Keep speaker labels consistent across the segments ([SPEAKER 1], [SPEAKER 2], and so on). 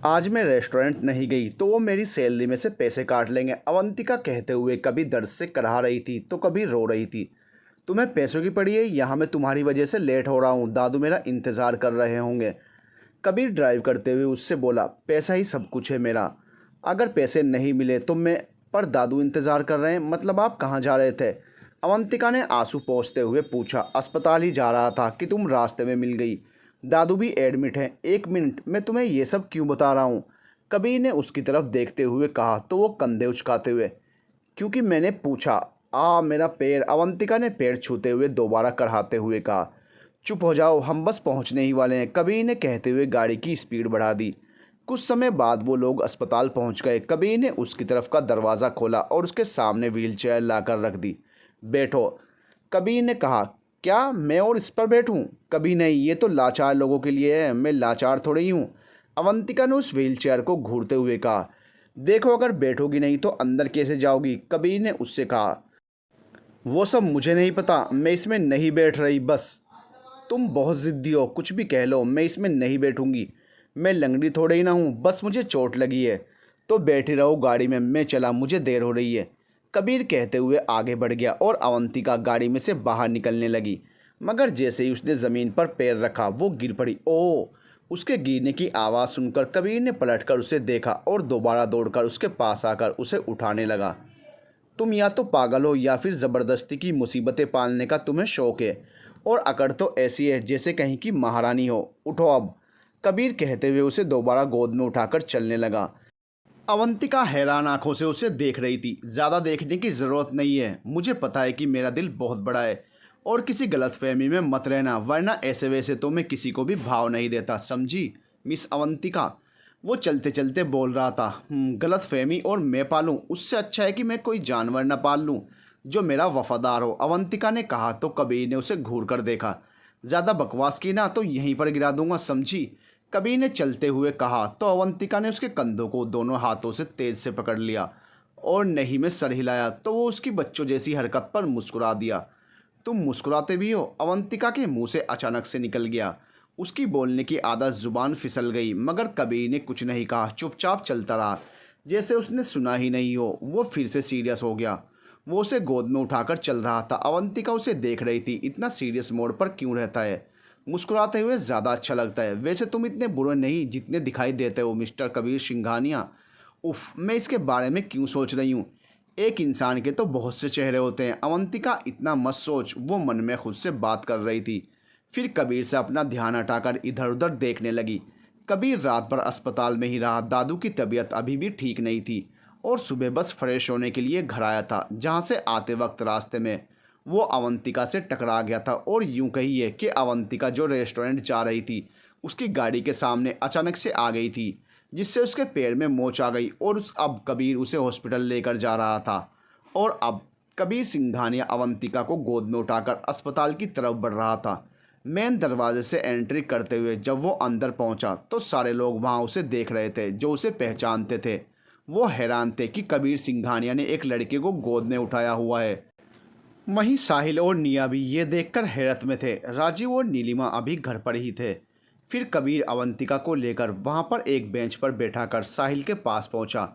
[SPEAKER 1] आज मैं रेस्टोरेंट नहीं गई तो वो मेरी सैलरी में से पैसे काट लेंगे, अवंतिका कहते हुए कभी दर्द से कराह रही थी तो कभी रो रही थी। तुम्हें पैसों की पड़ी है, यहाँ मैं तुम्हारी वजह से लेट हो रहा हूँ, दादू मेरा इंतज़ार कर रहे होंगे। कबीर ड्राइव करते हुए उससे बोला, पैसा ही सब कुछ है मेरा। अगर पैसे नहीं मिले तो मैं, पर दादू इंतज़ार कर रहे हैं, मतलब आप कहाँ जा रहे थे? अवंतिका ने आंसू पोंछते हुए पूछा। अस्पताल ही जा रहा था कि तुम रास्ते में मिल गई। दादू भी एडमिट हैं। एक मिनट, मैं तुम्हें ये सब क्यों बता रहा हूँ? कबीर ने उसकी तरफ देखते हुए कहा तो वो कंधे उचकाते हुए, क्योंकि मैंने पूछा। मेरा पैर, अवंतिका ने पैर छूते हुए दोबारा कराहते हुए कहा। चुप हो जाओ, हम बस पहुंचने ही वाले हैं, कबीर ने कहते हुए गाड़ी की स्पीड बढ़ा दी। कुछ समय बाद वो लोग अस्पताल पहुंच गए। कबीर ने उसकी तरफ का दरवाज़ा खोला और उसके सामने व्हीलचेयर लाकर रख दी। बैठो, कबीर ने कहा। क्या मैं और इस पर बैठूं? कभी नहीं, ये तो लाचार लोगों के लिए है, मैं लाचार थोड़ी ही हूँ। अवंतिका ने उस व्हीलचेयर को घूरते हुए कहा। देखो, अगर बैठोगी नहीं तो अंदर कैसे जाओगी? कबीर ने उससे कहा। वो सब मुझे नहीं पता, मैं इसमें नहीं बैठ रही बस। तुम बहुत ज़िद्दी हो, कुछ भी कह लो, मैं इसमें नहीं बैठूंगी। मैं लंगड़ी थोड़े ही ना हूँ, बस मुझे चोट लगी है। तो बैठे रहो गाड़ी में, मैं चला, मुझे देर हो रही है। कबीर कहते हुए आगे बढ़ गया और अवंतिका गाड़ी में से बाहर निकलने लगी। मगर जैसे ही उसने ज़मीन पर पैर रखा वो गिर पड़ी। ओह! उसके गिरने की आवाज़ सुनकर कबीर ने पलटकर उसे देखा और दोबारा दौड़कर उसके पास आकर उसे उठाने लगा। तुम या तो पागल हो या फिर ज़बरदस्ती की मुसीबतें पालने का तुम्हें शौक़ है, और अकड़ तो ऐसी है जैसे कहीं की महारानी हो। उठो अब। कबीर कहते हुए उसे दोबारा गोद में उठाकर चलने लगा। अवंतिका हैरान आंखों से उसे देख रही थी। ज़्यादा देखने की ज़रूरत नहीं है, मुझे पता है कि मेरा दिल बहुत बड़ा है, और किसी गलतफहमी में मत रहना, वरना ऐसे वैसे तो मैं किसी को भी भाव नहीं देता, समझी मिस अवंतिका? वो चलते चलते बोल रहा था। गलतफहमी और मैं पालूं, उससे अच्छा है कि मैं कोई जानवर न पाल लूं जो मेरा वफादार हो, अवंतिका ने कहा तो कबीर ने उसे घूर कर देखा। ज़्यादा बकवास की ना तो यहीं पर गिरा दूंगा, समझी? कबीर ने चलते हुए कहा तो अवंतिका ने उसके कंधों को दोनों हाथों से तेज से पकड़ लिया और नहीं में सर हिलाया तो वो उसकी बच्चों जैसी हरकत पर मुस्कुरा दिया। तुम मुस्कुराते भी हो? अवंतिका के मुंह से अचानक से निकल गया। उसकी बोलने की आदत, जुबान फिसल गई, मगर कबीर ने कुछ नहीं कहा, चुपचाप चलता रहा जैसे उसने सुना ही नहीं हो। वो फिर से सीरियस हो गया। वो उसे गोद में उठाकर चल रहा था। अवंतिका उसे देख रही थी। इतना सीरियस मोड पर क्यों रहता है? मुस्कुराते हुए ज़्यादा अच्छा लगता है। वैसे तुम इतने बुरे नहीं जितने दिखाई देते हो मिस्टर कबीर सिंघानिया। उफ, मैं इसके बारे में क्यों सोच रही हूँ? एक इंसान के तो बहुत से चेहरे होते हैं। अवंतिका, इतना मत सोच, वो मन में खुद से बात कर रही थी। फिर कबीर से अपना ध्यान हटाकर इधर उधर देखने लगी। कबीर रात भर अस्पताल में ही रहा। दादू की तबीयत अभी भी ठीक नहीं थी और सुबह बस फ्रेश होने के लिए घर आया था, जहाँ से आते वक्त रास्ते में वो अवंतिका से टकरा गया था। और यूं कहिए कि अवंतिका जो रेस्टोरेंट जा रही थी उसकी गाड़ी के सामने अचानक से आ गई थी, जिससे उसके पैर में मोच आ गई और अब कबीर उसे हॉस्पिटल लेकर जा रहा था। और अब कबीर सिंघानिया अवंतिका को गोद में उठाकर अस्पताल की तरफ बढ़ रहा था। मेन दरवाजे से एंट्री करते हुए जब वो अंदर पहुंचा तो सारे लोग वहां उसे देख रहे थे जो उसे पहचानते थे। वो हैरान थे कि कबीर सिंघानिया ने एक लड़के को गोद में उठाया हुआ है। वहीं साहिल और निया भी ये देखकर हैरत में थे। राजीव और नीलिमा अभी घर पर ही थे। फिर कबीर अवंतिका को लेकर वहां पर एक बेंच पर बैठाकर साहिल के पास पहुंचा।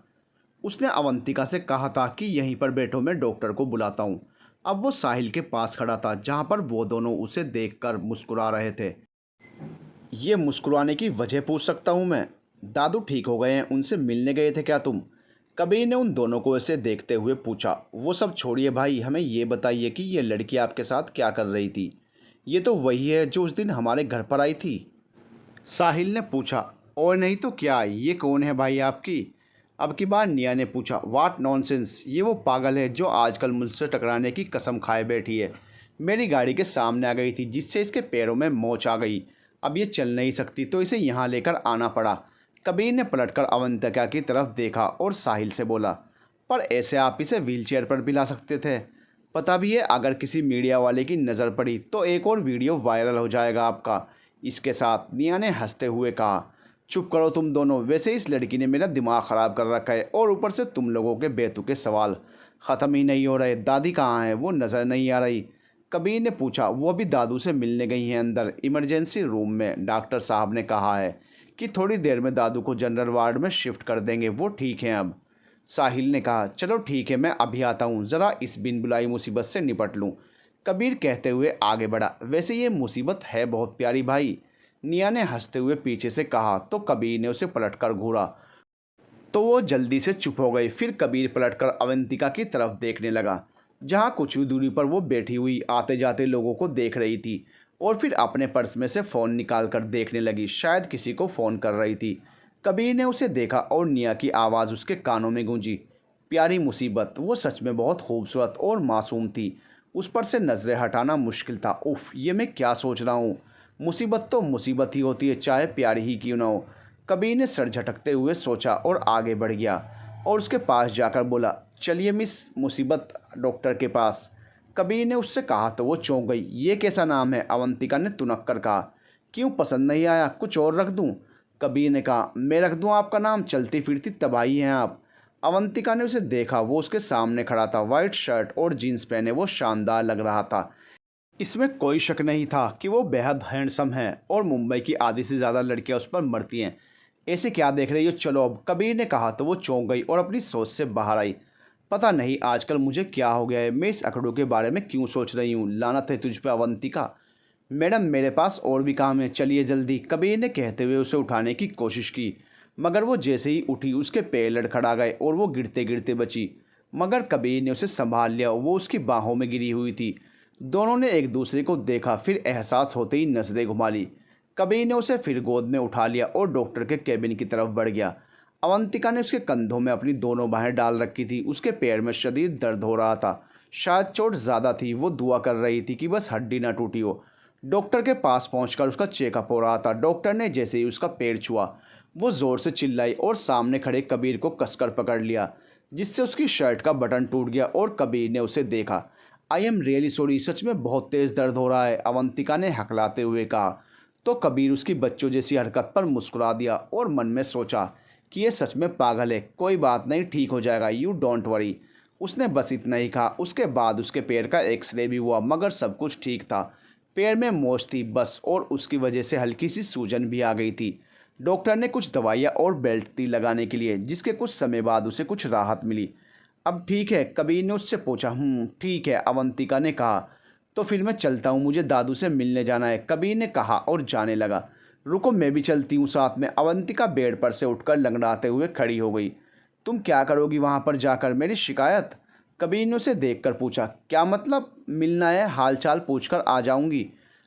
[SPEAKER 1] उसने अवंतिका से कहा था कि यहीं पर बैठो, मैं डॉक्टर को बुलाता हूं। अब वो साहिल के पास खड़ा था, जहां पर वो दोनों उसे देखकर मुस्कुरा रहे थे। ये मुस्कुराने की वजह पूछ सकता हूँ मैं? दादू ठीक हो गए हैं, उनसे मिलने गए थे क्या तुम? कबीर ने उन दोनों को ऐसे देखते हुए पूछा। वो सब छोड़िए भाई, हमें ये बताइए कि ये लड़की आपके साथ क्या कर रही थी? ये तो वही है जो उस दिन हमारे घर पर आई थी, साहिल ने पूछा। और नहीं तो क्या, ये कौन है भाई आपकी? अब की बार निया ने पूछा। वाट नॉनसेंस, ये वो पागल है जो आजकल मुझसे टकराने की कसम खाए बैठी है। मेरी गाड़ी के सामने आ गई थी जिससे इसके पैरों में मोच आ गई। अब ये चल नहीं सकती तो इसे यहाँ लेकर आना पड़ा। कबीर ने पलटकर अवंतिका की तरफ देखा और साहिल से बोला, पर ऐसे आप इसे व्हीलचेयर पर भी ला सकते थे। पता भी है अगर किसी मीडिया वाले की नज़र पड़ी तो एक और वीडियो वायरल हो जाएगा आपका। इसके साथ निया ने हंसते हुए कहा। चुप करो तुम दोनों, वैसे इस लड़की ने मेरा दिमाग ख़राब कर रखा है और ऊपर से तुम लोगों के बेतुके सवाल ख़त्म ही नहीं हो रहे। दादी कहाँ है? वो नज़र नहीं आ रही, कबीर ने पूछा। वो भी दादू से मिलने गई हैं अंदर, इमरजेंसी रूम में, डॉक्टर साहब ने कहा है कि थोड़ी देर में दादू को जनरल वार्ड में शिफ्ट कर देंगे, वो ठीक हैं अब। साहिल ने कहा, चलो ठीक है, मैं अभी आता हूँ, ज़रा इस बिन बुलाई मुसीबत से निपट लूँ। कबीर कहते हुए आगे बढ़ा, वैसे ये मुसीबत है बहुत प्यारी भाई। निया ने हंसते हुए पीछे से कहा तो कबीर ने उसे पलटकर घूरा तो वो जल्दी से चुप हो गई। फिर कबीर पलटकर अवंतिका की तरफ देखने लगा, जहाँ कुछ ही दूरी पर वो बैठी हुई आते जाते लोगों को देख रही थी, और फिर अपने पर्स में से फ़ोन निकाल कर देखने लगी, शायद किसी को फ़ोन कर रही थी। कबीर ने उसे देखा और निया की आवाज़ उसके कानों में गूंजी, प्यारी मुसीबत। वो सच में बहुत खूबसूरत और मासूम थी, उस पर से नज़रें हटाना मुश्किल था। उफ़, ये मैं क्या सोच रहा हूँ। मुसीबत तो मुसीबत ही होती है, चाहे प्यारी ही क्यों ना हो। कबीर ने सर झटकते हुए सोचा और आगे बढ़ गया और उसके पास जाकर बोला, चलिए मिस मुसीबत डॉक्टर के पास। कबीर ने उससे कहा तो वो चौंक गई। ये कैसा नाम है? अवंतिका ने तुनक कर कहा। क्यों, पसंद नहीं आया? कुछ और रख दूं? कबीर ने कहा, मैं रख दूं आपका नाम? चलती फिरती तबाही हैं आप। अवंतिका ने उसे देखा, वो उसके सामने खड़ा था, वाइट शर्ट और जीन्स पहने वो शानदार लग रहा था। इसमें कोई शक नहीं था कि वो बेहद हैंडसम है और मुंबई की आधी से ज़्यादा लड़कियां उस पर मरती हैं। ऐसे क्या देख रही हो, चलो अब, कबीर ने कहा तो वो चौंक गई और अपनी सोच से बाहर आई। पता नहीं आजकल मुझे क्या हो गया है, मैं इस अखड़ों के बारे में क्यों सोच रही हूँ। लानत है तुझ पे अवंतिका। मैडम, मेरे पास और भी काम है, चलिए जल्दी। कबीर ने कहते हुए उसे उठाने की कोशिश की, मगर वो जैसे ही उठी उसके पैर लड़खड़ा गए और वो गिरते गिरते बची। मगर कबीर ने उसे संभाल लिया, वो उसकी बाहों में गिरी हुई थी। दोनों ने एक दूसरे को देखा, फिर एहसास होते ही नजरें घुमा ली। कबीर ने उसे फिर गोद में उठा लिया और डॉक्टर के केबिन की तरफ बढ़ गया। अवंतिका ने उसके कंधों में अपनी दोनों बाहें डाल रखी थी। उसके पैर में शदीद दर्द हो रहा था, शायद चोट ज़्यादा थी। वो दुआ कर रही थी कि बस हड्डी ना टूटी हो। डॉक्टर के पास पहुंचकर उसका चेकअप हो रहा था। डॉक्टर ने जैसे ही उसका पैर छुआ, वो ज़ोर से चिल्लाई और सामने खड़े कबीर को कसकर पकड़ लिया, जिससे उसकी शर्ट का बटन टूट गया और कबीर ने उसे देखा। आई एम रियली सॉरी, सच में बहुत तेज़ दर्द हो रहा है, अवंतिका ने हकलाते हुए कहा। तो कबीर उसकी बच्चों जैसी हरकत पर मुस्कुरा दिया और मन में सोचा कि ये सच में पागल है। कोई बात नहीं, ठीक हो जाएगा, यू डोंट वरी। उसने बस इतना ही कहा। उसके बाद उसके पैर का एक्सरे भी हुआ, मगर सब कुछ ठीक था। पैर में मोच थी बस, और उसकी वजह से हल्की सी सूजन भी आ गई थी। डॉक्टर ने कुछ दवाइयाँ और बेल्ट दी लगाने के लिए, जिसके कुछ समय बाद उसे कुछ राहत मिली। अब ठीक है? कबीर ने उससे पूछा। ठीक है, अवंतिका ने कहा। तो फिर मैं चलता हूँ, मुझे दादू से मिलने जाना है, कबीर ने कहा और जाने लगा। रुको, मैं भी चलती हूँ साथ में। अवंतिका बेड पर से उठकर लंगड़ाते हुए खड़ी हो गई। तुम क्या करोगी वहाँ पर जाकर? मेरी शिकायत? कबीर ने उसे देखकर पूछा। क्या मतलब? मिलना है, हालचाल पूछकर आ जाऊँगी,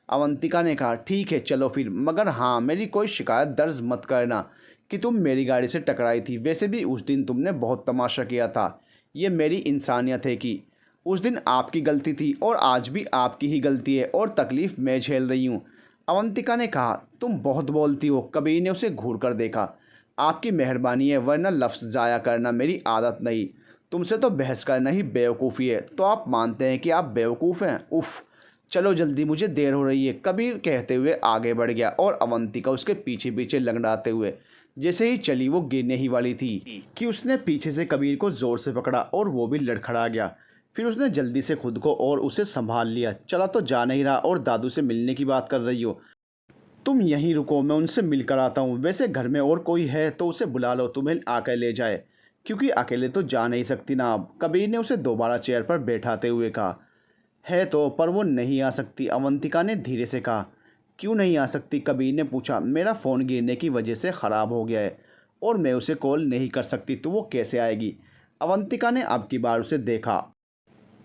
[SPEAKER 1] अवंतिका ने कहा। ठीक है, चलो फिर, मगर हाँ, मेरी कोई शिकायत दर्ज मत करना कि तुम मेरी गाड़ी से टकराई थी। वैसे भी उस दिन तुमने बहुत तमाशा किया था। ये मेरी इंसानियत है कि उस दिन आपकी गलती थी और आज भी आपकी ही गलती है और तकलीफ़ मैं झेल रही हूँ, अवंतिका ने कहा। तुम बहुत बोलती हो, कबीर ने उसे घूर कर देखा। आपकी मेहरबानी है, वरना लफ्ज़ ज़ाया करना मेरी आदत नहीं। तुमसे तो बहस करना ही बेवकूफ़ी है। तो आप मानते हैं कि आप बेवकूफ़ हैं? उफ़, चलो जल्दी, मुझे देर हो रही है, कबीर कहते हुए आगे बढ़ गया और अवंतिका उसके पीछे पीछे लंगड़ाते हुए जैसे ही चली वो गिरने ही वाली थी कि उसने पीछे से कबीर को ज़ोर से पकड़ा और वो भी लड़खड़ा गया। फिर उसने जल्दी से खुद को और उसे संभाल लिया। चला तो जा नहीं रहा और दादू से मिलने की बात कर रही हो। तुम यहीं रुको, मैं उनसे मिलकर आता हूँ। वैसे घर में और कोई है तो उसे बुला लो, तुम्हें आकर ले जाए, क्योंकि अकेले तो जा नहीं सकती ना आप, कबीर ने उसे दोबारा चेयर पर बैठाते हुए कहा। है तो, पर वो नहीं आ सकती, अवंतिका ने धीरे से कहा। क्यों नहीं आ सकती? कबीर ने पूछा। मेरा फ़ोन गिरने की वजह से ख़राब हो गया है और मैं उसे कॉल नहीं कर सकती, तो वो कैसे आएगी? अवंतिका ने अब की बार उसे देखा।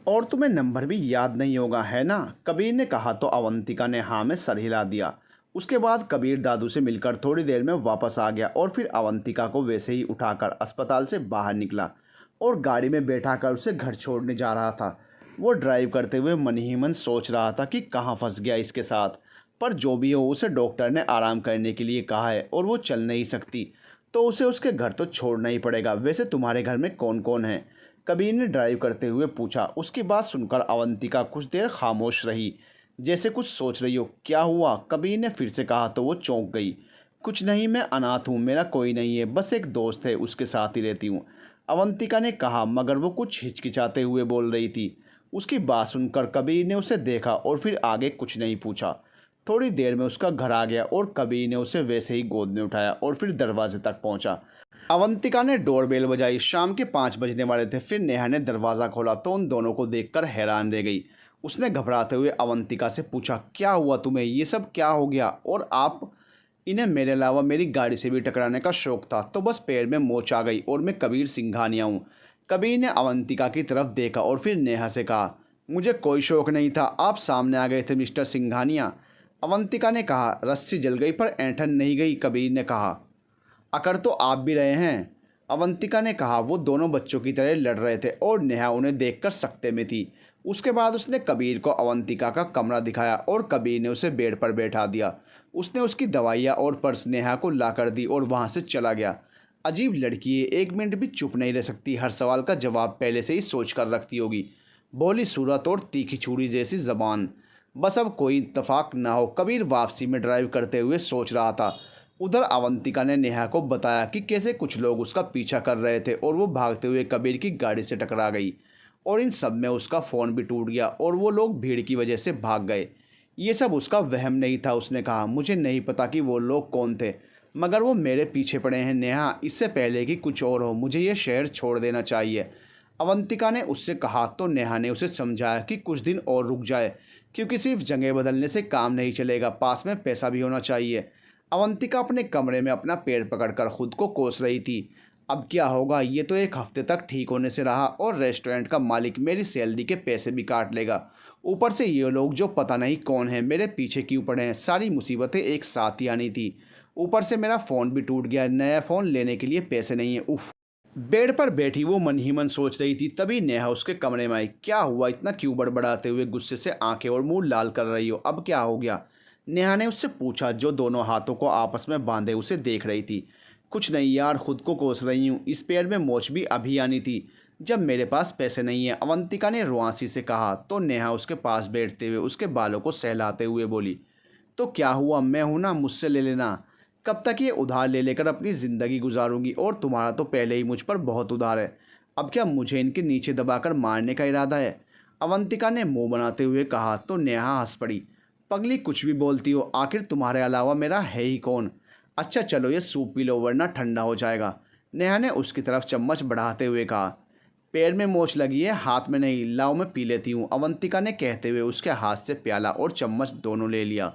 [SPEAKER 1] और तुम्हें नंबर भी याद नहीं होगा, है ना? कबीर ने कहा तो अवंतिका ने हाँ में सर हिला दिया। उसके बाद कबीर दादू से मिलकर थोड़ी देर में वापस आ गया और फिर अवंतिका को वैसे ही उठाकर अस्पताल से बाहर निकला और गाड़ी में बैठाकर उसे घर छोड़ने जा रहा था। वो ड्राइव करते हुए मन ही मन सोच रहा था कि कहाँ फंस गया इसके साथ। पर जो भी हो, उसे डॉक्टर ने आराम करने के लिए कहा है और वो चल नहीं सकती, तो उसे उसके घर तो छोड़ना ही पड़ेगा। वैसे तुम्हारे घर में कौन कौन है? कबीर ने ड्राइव करते हुए पूछा। उसकी बात सुनकर अवंतिका कुछ देर खामोश रही, जैसे कुछ सोच रही हो। क्या हुआ? कबीर ने फिर से कहा तो वो चौंक गई। कुछ नहीं, मैं अनाथ हूँ, मेरा कोई नहीं है, बस एक दोस्त है, उसके साथ ही रहती हूँ, अवंतिका ने कहा, मगर वो कुछ हिचकिचाते हुए बोल रही थी। उसकी बात सुनकर कबीर ने उसे देखा और फिर आगे कुछ नहीं पूछा। थोड़ी देर में उसका घर आ गया और कबीर ने उसे वैसे ही गोद में उठाया और फिर दरवाजे तक पहुंचा। अवंतिका ने डोरबेल बजाई। शाम के 5 बजने वाले थे। फिर नेहा ने दरवाज़ा खोला तो उन दोनों को देखकर हैरान रह गई। उसने घबराते हुए अवंतिका से पूछा, क्या हुआ तुम्हें? ये सब क्या हो गया? और आप? इन्हें मेरे अलावा मेरी गाड़ी से भी टकराने का शौक था, तो बस पैर में मोच आ गई और मैं कबीर सिंघानिया हूँ। कबीर ने अवंतिका की तरफ देखा और फिर नेहा से कहा, मुझे कोई शौक नहीं था, आप सामने आ गए थे मिस्टर सिंघानिया। अवंतिका ने कहा, रस्सी जल गई पर ऐंठन नहीं गई। कबीर ने कहा, अकड़ तो आप भी रहे हैं। अवंतिका ने कहा, वो दोनों बच्चों की तरह लड़ रहे थे और नेहा उन्हें देखकर सकते में थी। उसके बाद उसने कबीर को अवंतिका का कमरा दिखाया और कबीर ने उसे बेड पर बैठा दिया। उसने उसकी दवाइयाँ और पर्स नेहा को ला कर दी और वहाँ से चला गया। अजीब लड़की है, 1 मिनट भी चुप नहीं रह सकती, हर सवाल का जवाब पहले से ही सोच कर रखती होगी। भोली सूरत और तीखी छुरी जैसी ज़बान। बस अब कोई इत्तेफाक ना हो। कबीर वापसी में ड्राइव करते हुए सोच रहा था। उधर अवंतिका ने नेहा को बताया कि कैसे कुछ लोग उसका पीछा कर रहे थे और वो भागते हुए कबीर की गाड़ी से टकरा गई और इन सब में उसका फ़ोन भी टूट गया और वो लोग भीड़ की वजह से भाग गए। ये सब उसका वहम नहीं था। उसने कहा, मुझे नहीं पता कि वो लोग कौन थे, मगर वो मेरे पीछे पड़े हैं नेहा, इससे पहले कि कुछ और हो। मुझे ये शहर छोड़ देना चाहिए। अवंतिका ने उससे कहा तो नेहा ने उसे समझाया कि कुछ दिन और रुक जाए, क्योंकि सिर्फ जगह बदलने से काम नहीं चलेगा, पास में पैसा भी होना चाहिए। अवंतिका अपने कमरे में अपना पैर पकड़कर खुद को कोस रही थी। अब क्या होगा? ये तो 1 हफ्ते तक ठीक होने से रहा और रेस्टोरेंट का मालिक मेरी सैलरी के पैसे भी काट लेगा। ऊपर से ये लोग जो पता नहीं कौन है मेरे पीछे क्यों पड़े हैं। सारी मुसीबतें एक साथ ही आनी थी। ऊपर से मेरा फ़ोन भी टूट गया, नया फ़ोन लेने के लिए पैसे नहीं है। उफ़। बेड पर बैठी वो मन ही मन सोच रही थी, तभी नेहा उसके कमरे में आई। क्या हुआ? इतना क्यों बड़बड़ाते हुए गुस्से से आंखें और मुंह लाल कर रही हो? अब क्या हो गया? नेहा ने उससे पूछा, जो दोनों हाथों को आपस में बांधे उसे देख रही थी। कुछ नहीं यार, खुद को कोस रही हूँ। इस पैर में मोच भी अभी आनी थी जब मेरे पास पैसे नहीं है, अवंतिका ने रुआंसी से कहा। तो नेहा उसके पास बैठते हुए उसके बालों को सहलाते हुए बोली, तो क्या हुआ? मैं हूं ना, मुझसे ले लेना। कब तक ये उधार ले लेकर अपनी ज़िंदगी गुजारूंगी? और तुम्हारा तो पहले ही मुझ पर बहुत उधार है। अब क्या मुझे इनके नीचे दबाकर मारने का इरादा है? अवंतिका ने मुंह बनाते हुए कहा। तो नेहा हंस पड़ी। पगली, कुछ भी बोलती हो, आखिर तुम्हारे अलावा मेरा है ही कौन? अच्छा चलो ये सूप पी लो वरना ठंडा हो जाएगा। नेहा ने उसकी तरफ चम्मच बढ़ाते हुए कहा। पैर में मोच लगी है, हाथ में नहीं, लाओ मैं पी लेती हूँ। अवंतिका ने कहते हुए उसके हाथ से प्याला और चम्मच दोनों ले लिया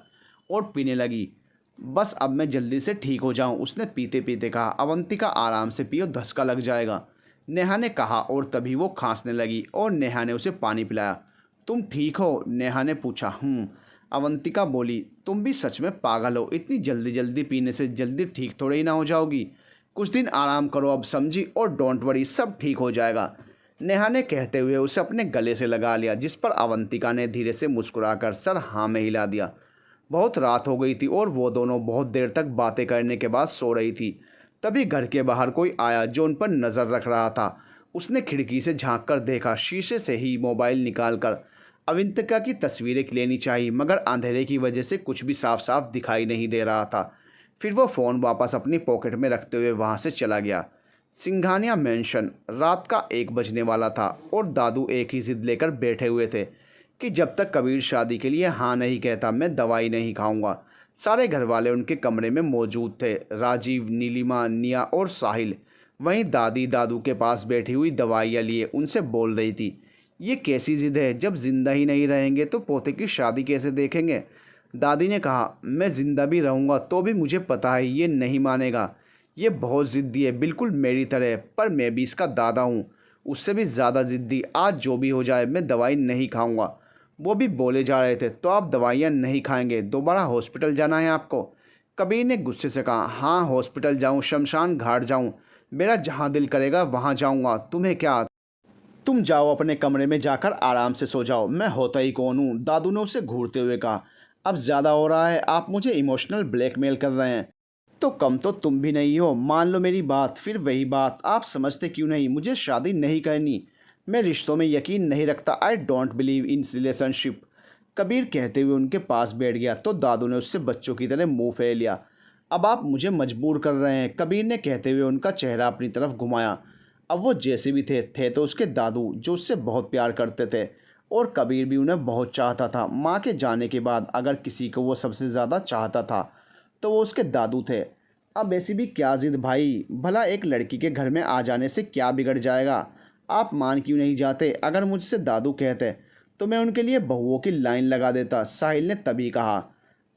[SPEAKER 1] और पीने लगी। बस अब मैं जल्दी से ठीक हो जाऊँ, उसने पीते पीते कहा। अवंतिका, आराम से पियो, धक्का लग जाएगा, नेहा ने कहा और तभी वो खांसने लगी और नेहा ने उसे पानी पिलाया। तुम ठीक हो? नेहा ने पूछा। अवंतिका बोली, तुम भी सच में पागल हो, इतनी जल्दी जल्दी पीने से जल्दी ठीक थोड़ी ही ना हो जाओगी। कुछ दिन आराम करो अब, समझी? और डोंट वरी, सब ठीक हो जाएगा। नेहा ने कहते हुए उसे अपने गले से लगा लिया, जिस पर अवंतिका ने धीरे से मुस्कुराकर सर हाँ में हिला दिया। बहुत रात हो गई थी और वो दोनों बहुत देर तक बातें करने के बाद सो रही थी। तभी घर के बाहर कोई आया जो उन पर नज़र रख रहा था। उसने खिड़की से झांक कर देखा। शीशे से ही मोबाइल निकालकर अवंतिका की तस्वीरें लेनी चाहिए, मगर अंधेरे की वजह से कुछ भी साफ साफ दिखाई नहीं दे रहा था। फिर वो फ़ोन वापस अपनी पॉकेट में रखते हुए वहाँ से चला गया। सिंघानिया मेंशन। रात का 1 बजने वाला था और दादू एक ही जिद लेकर बैठे हुए थे कि जब तक कबीर शादी के लिए हाँ नहीं कहता मैं दवाई नहीं खाऊंगा। सारे घर वाले उनके कमरे में मौजूद थे, राजीव, नीलिमा, निया और साहिल। वहीं दादी दादू के पास बैठी हुई दवाइयाँ लिए उनसे बोल रही थी, ये कैसी ज़िद है? जब जिंदा ही नहीं रहेंगे तो पोते की शादी कैसे देखेंगे? दादी ने कहा, मैं ज़िंदा भी रहूँगा तो भी मुझे पता है ये नहीं मानेगा। ये बहुत ज़िद्दी है, बिल्कुल मेरी तरह, पर मैं भी इसका दादा हूँ, उससे भी ज़्यादा ज़िद्दी। आज जो भी हो जाए मैं दवाई नहीं खाऊंगा। वो भी बोले जा रहे थे, तो आप दवाइयाँ नहीं खाएंगे? दोबारा हॉस्पिटल जाना है आपको? कबीर ने गुस्से से कहा। हाँ, हॉस्पिटल जाऊँ, शमशान घाट जाऊँ, मेरा जहाँ दिल करेगा वहाँ जाऊँगा। तुम्हें क्या? तुम जाओ अपने कमरे में जाकर आराम से सो जाओ, मैं होता ही कौन हूँ? दादू ने उसे घूरते हुए कहा। अब ज़्यादा हो रहा है, आप मुझे इमोशनल ब्लैकमेल कर रहे हैं। तो कम तो तुम भी नहीं हो, मान लो मेरी बात। फिर वही बात, आप समझते क्यों नहीं? मुझे शादी नहीं करनी, मैं रिश्तों में यकीन नहीं रखता। I don't believe in relationship. Kabir कहते हुए उनके पास बैठ गया तो दादू ने उससे बच्चों की तरह मुंह फेर लिया। अब आप मुझे मजबूर कर रहे हैं, कबीर ने कहते हुए उनका चेहरा अपनी तरफ घुमाया। अब वो जैसे भी थे तो उसके दादू, जो उससे बहुत प्यार करते थे। और कबीर भी उन्हें बहुत चाहता था। माँ के जाने के बाद अगर किसी को वो सबसे ज़्यादा चाहता था तो वो उसके दादू थे। अब ऐसी भी क्या ज़िद भाई, भला एक लड़की के घर में आ जाने से क्या बिगड़ जाएगा? आप मान क्यों नहीं जाते? अगर मुझसे दादू कहते तो मैं उनके लिए बहुओं की लाइन लगा देता, साहिल ने तभी कहा।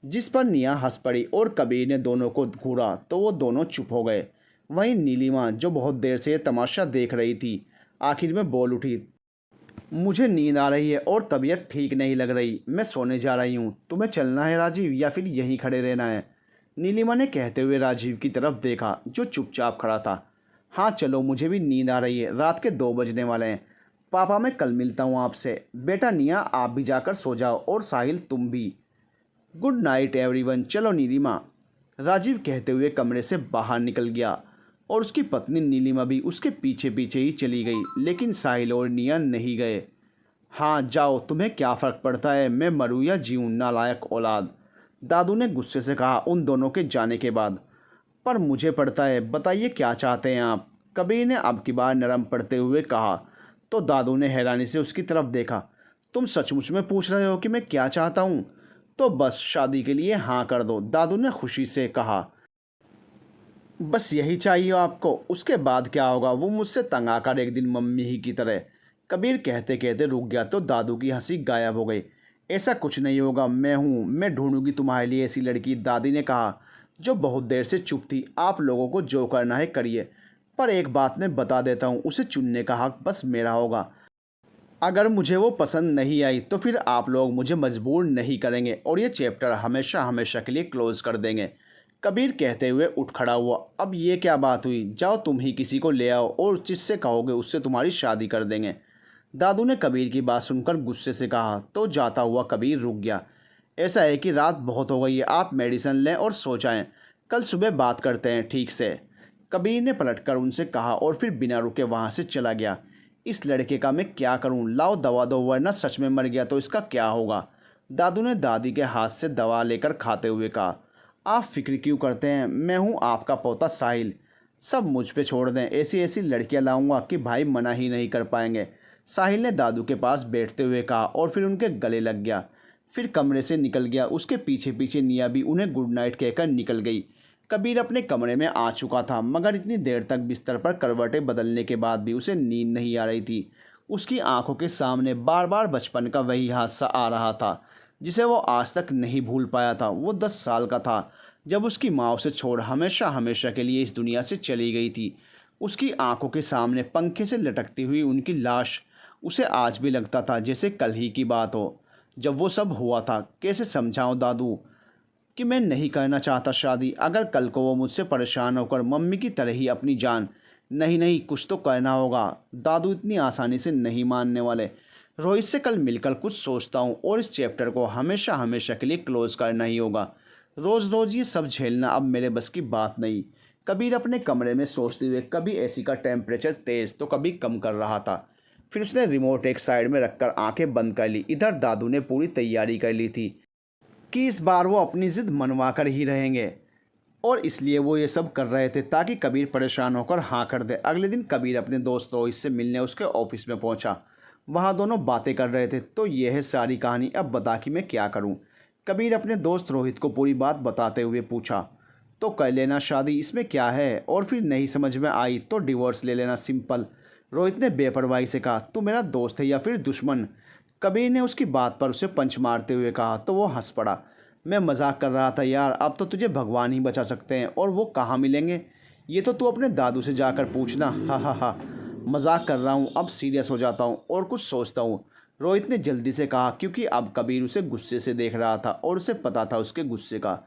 [SPEAKER 1] जिस पर निया हंस पड़ी और कबीर ने दोनों को घूरा तो वो दोनों चुप हो गए। वहीं नीलिमा, जो बहुत देर से ये तमाशा देख रही थी, आखिर में बोल उठी, मुझे नींद आ रही है और तबीयत ठीक नहीं लग रही, मैं सोने जा रही हूँ। तुम्हें चलना है राजीव या फिर यहीं खड़े रहना है? नीलिमा ने कहते हुए राजीव की तरफ देखा जो चुपचाप खड़ा था। हाँ चलो, मुझे भी नींद आ रही है, रात के 2 बजने वाले हैं। पापा मैं कल मिलता हूँ आपसे। बेटा निया आप भी जाकर सो जाओ और साहिल तुम भी। Good night everyone. चलो नीलिमा, राजीव कहते हुए कमरे से बाहर निकल गया और उसकी पत्नी नीलिमा भी उसके पीछे पीछे ही चली गई, लेकिन साहिल और निया नहीं गए। हाँ जाओ, तुम्हें क्या फ़र्क पड़ता है मैं मरूँ या जीऊँ, नालायक औलाद, दादू ने गुस्से से कहा उन दोनों के जाने के बाद। पर मुझे पड़ता है, बताइए क्या चाहते हैं आप? कबीर ने अब की बार नरम पड़ते हुए कहा। तो दादू ने हैरानी से उसकी तरफ देखा। तुम सचमुच में पूछ रहे हो कि मैं क्या चाहता हूँ? तो बस शादी के लिए हाँ कर दो, दादू ने खुशी से कहा। बस यही चाहिए आपको? उसके बाद क्या होगा? वो मुझसे तंग आकर एक दिन मम्मी ही की तरह। कबीर कहते कहते रुक गया तो दादू की हंसी गायब हो गई। ऐसा कुछ नहीं होगा, मैं ढूंढूंगी तुम्हारे लिए ऐसी लड़की, दादी ने कहा, जो बहुत देर से चुप थी। आप लोगों को जो करना है करिए, पर एक बात मैं बता देता हूँ, उसे चुनने का हक बस मेरा होगा। अगर मुझे वो पसंद नहीं आई तो फिर आप लोग मुझे मजबूर नहीं करेंगे और ये चैप्टर हमेशा हमेशा के लिए क्लोज़ कर देंगे। कबीर कहते हुए उठ खड़ा हुआ। अब ये क्या बात हुई? जाओ तुम ही किसी को ले आओ और जिससे कहोगे उससे तुम्हारी शादी कर देंगे, दादू ने कबीर की बात सुनकर गुस्से से कहा। तो जाता हुआ कबीर रुक गया। ऐसा है कि रात बहुत हो गई है, आप मेडिसिन लें और सो जाएं, कल सुबह बात करते हैं ठीक से, कबीर ने पलटकर उनसे कहा और फिर बिना रुके वहाँ से चला गया। इस लड़के का मैं क्या करूं? लाओ दवा दो, वरना सच में मर गया तो इसका क्या होगा? दादू ने दादी के हाथ से दवा लेकर खाते हुए कहा। आप फिक्र क्यों करते हैं, मैं हूं आपका पोता साहिल, सब मुझ पे छोड़ दें। ऐसी ऐसी लड़कियां लाऊंगा कि भाई मना ही नहीं कर पाएंगे, साहिल ने दादू के पास बैठते हुए कहा और फिर उनके गले लग गया। फिर कमरे से निकल गया। उसके पीछे पीछे निया भी उन्हें गुड नाइट कहकर निकल गई। कबीर अपने कमरे में आ चुका था, मगर इतनी देर तक बिस्तर पर करवटें बदलने के बाद भी उसे नींद नहीं आ रही थी। उसकी आंखों के सामने बार बार बचपन का वही हादसा आ रहा था जिसे वो आज तक नहीं भूल पाया था। वो 10 साल का था जब उसकी माँ उसे छोड़ हमेशा हमेशा के लिए इस दुनिया से चली गई थी। उसकी आंखों के सामने पंखे से लटकती हुई उनकी लाश उसे आज भी लगता था जैसे कल ही की बात हो जब वो सब हुआ था। कैसे समझाऊं दादू कि मैं नहीं करना चाहता शादी? अगर कल को वो मुझसे परेशान होकर मम्मी की तरह ही अपनी जान, नहीं नहीं कुछ तो करना होगा, दादू इतनी आसानी से नहीं मानने वाले। रोहित से कल मिलकर कुछ सोचता हूँ और इस चैप्टर को हमेशा हमेशा के लिए क्लोज करना ही होगा। रोज़ रोज़ ये सब झेलना अब मेरे बस की बात नहीं। कबीर अपने कमरे में सोचते हुए कभी एसी का टेम्परेचर तेज़ तो कभी कम कर रहा था। फिर उसने रिमोट एक साइड में रखकर आंखें बंद कर ली। इधर दादू ने पूरी तैयारी कर ली थी कि इस बार वो अपनी ज़िद मनवा कर ही रहेंगे और इसलिए वो ये सब कर रहे थे ताकि कबीर परेशान होकर हाँ कर दे। अगले दिन कबीर अपने दोस्त रोहित से मिलने उसके ऑफिस में पहुंचा। वहाँ दोनों बातें कर रहे थे। तो ये है सारी कहानी, अब बता कि मैं क्या करूँ? कबीर अपने दोस्त रोहित को पूरी बात बताते हुए पूछा। तो कर लेना शादी, इसमें क्या है? और फिर नहीं समझ में आई तो डिवोर्स ले लेना, सिंपल, रोहित ने बेपरवाही से कहा। तू मेरा दोस्त है या फिर दुश्मन? कबीर ने उसकी बात पर उसे पंच मारते हुए कहा। तो वो हंस पड़ा। मैं मजाक कर रहा था यार, अब तो तुझे भगवान ही बचा सकते हैं, और वो कहाँ मिलेंगे ये तो तू अपने दादू से जाकर पूछना। हा हा हा, मजाक कर रहा हूँ, अब सीरियस हो जाता हूँ और कुछ सोचता हूँ, रोहित ने जल्दी से कहा, क्योंकि अब कबीर उसे गुस्से से देख रहा था और उसे पता था उसके गुस्से का।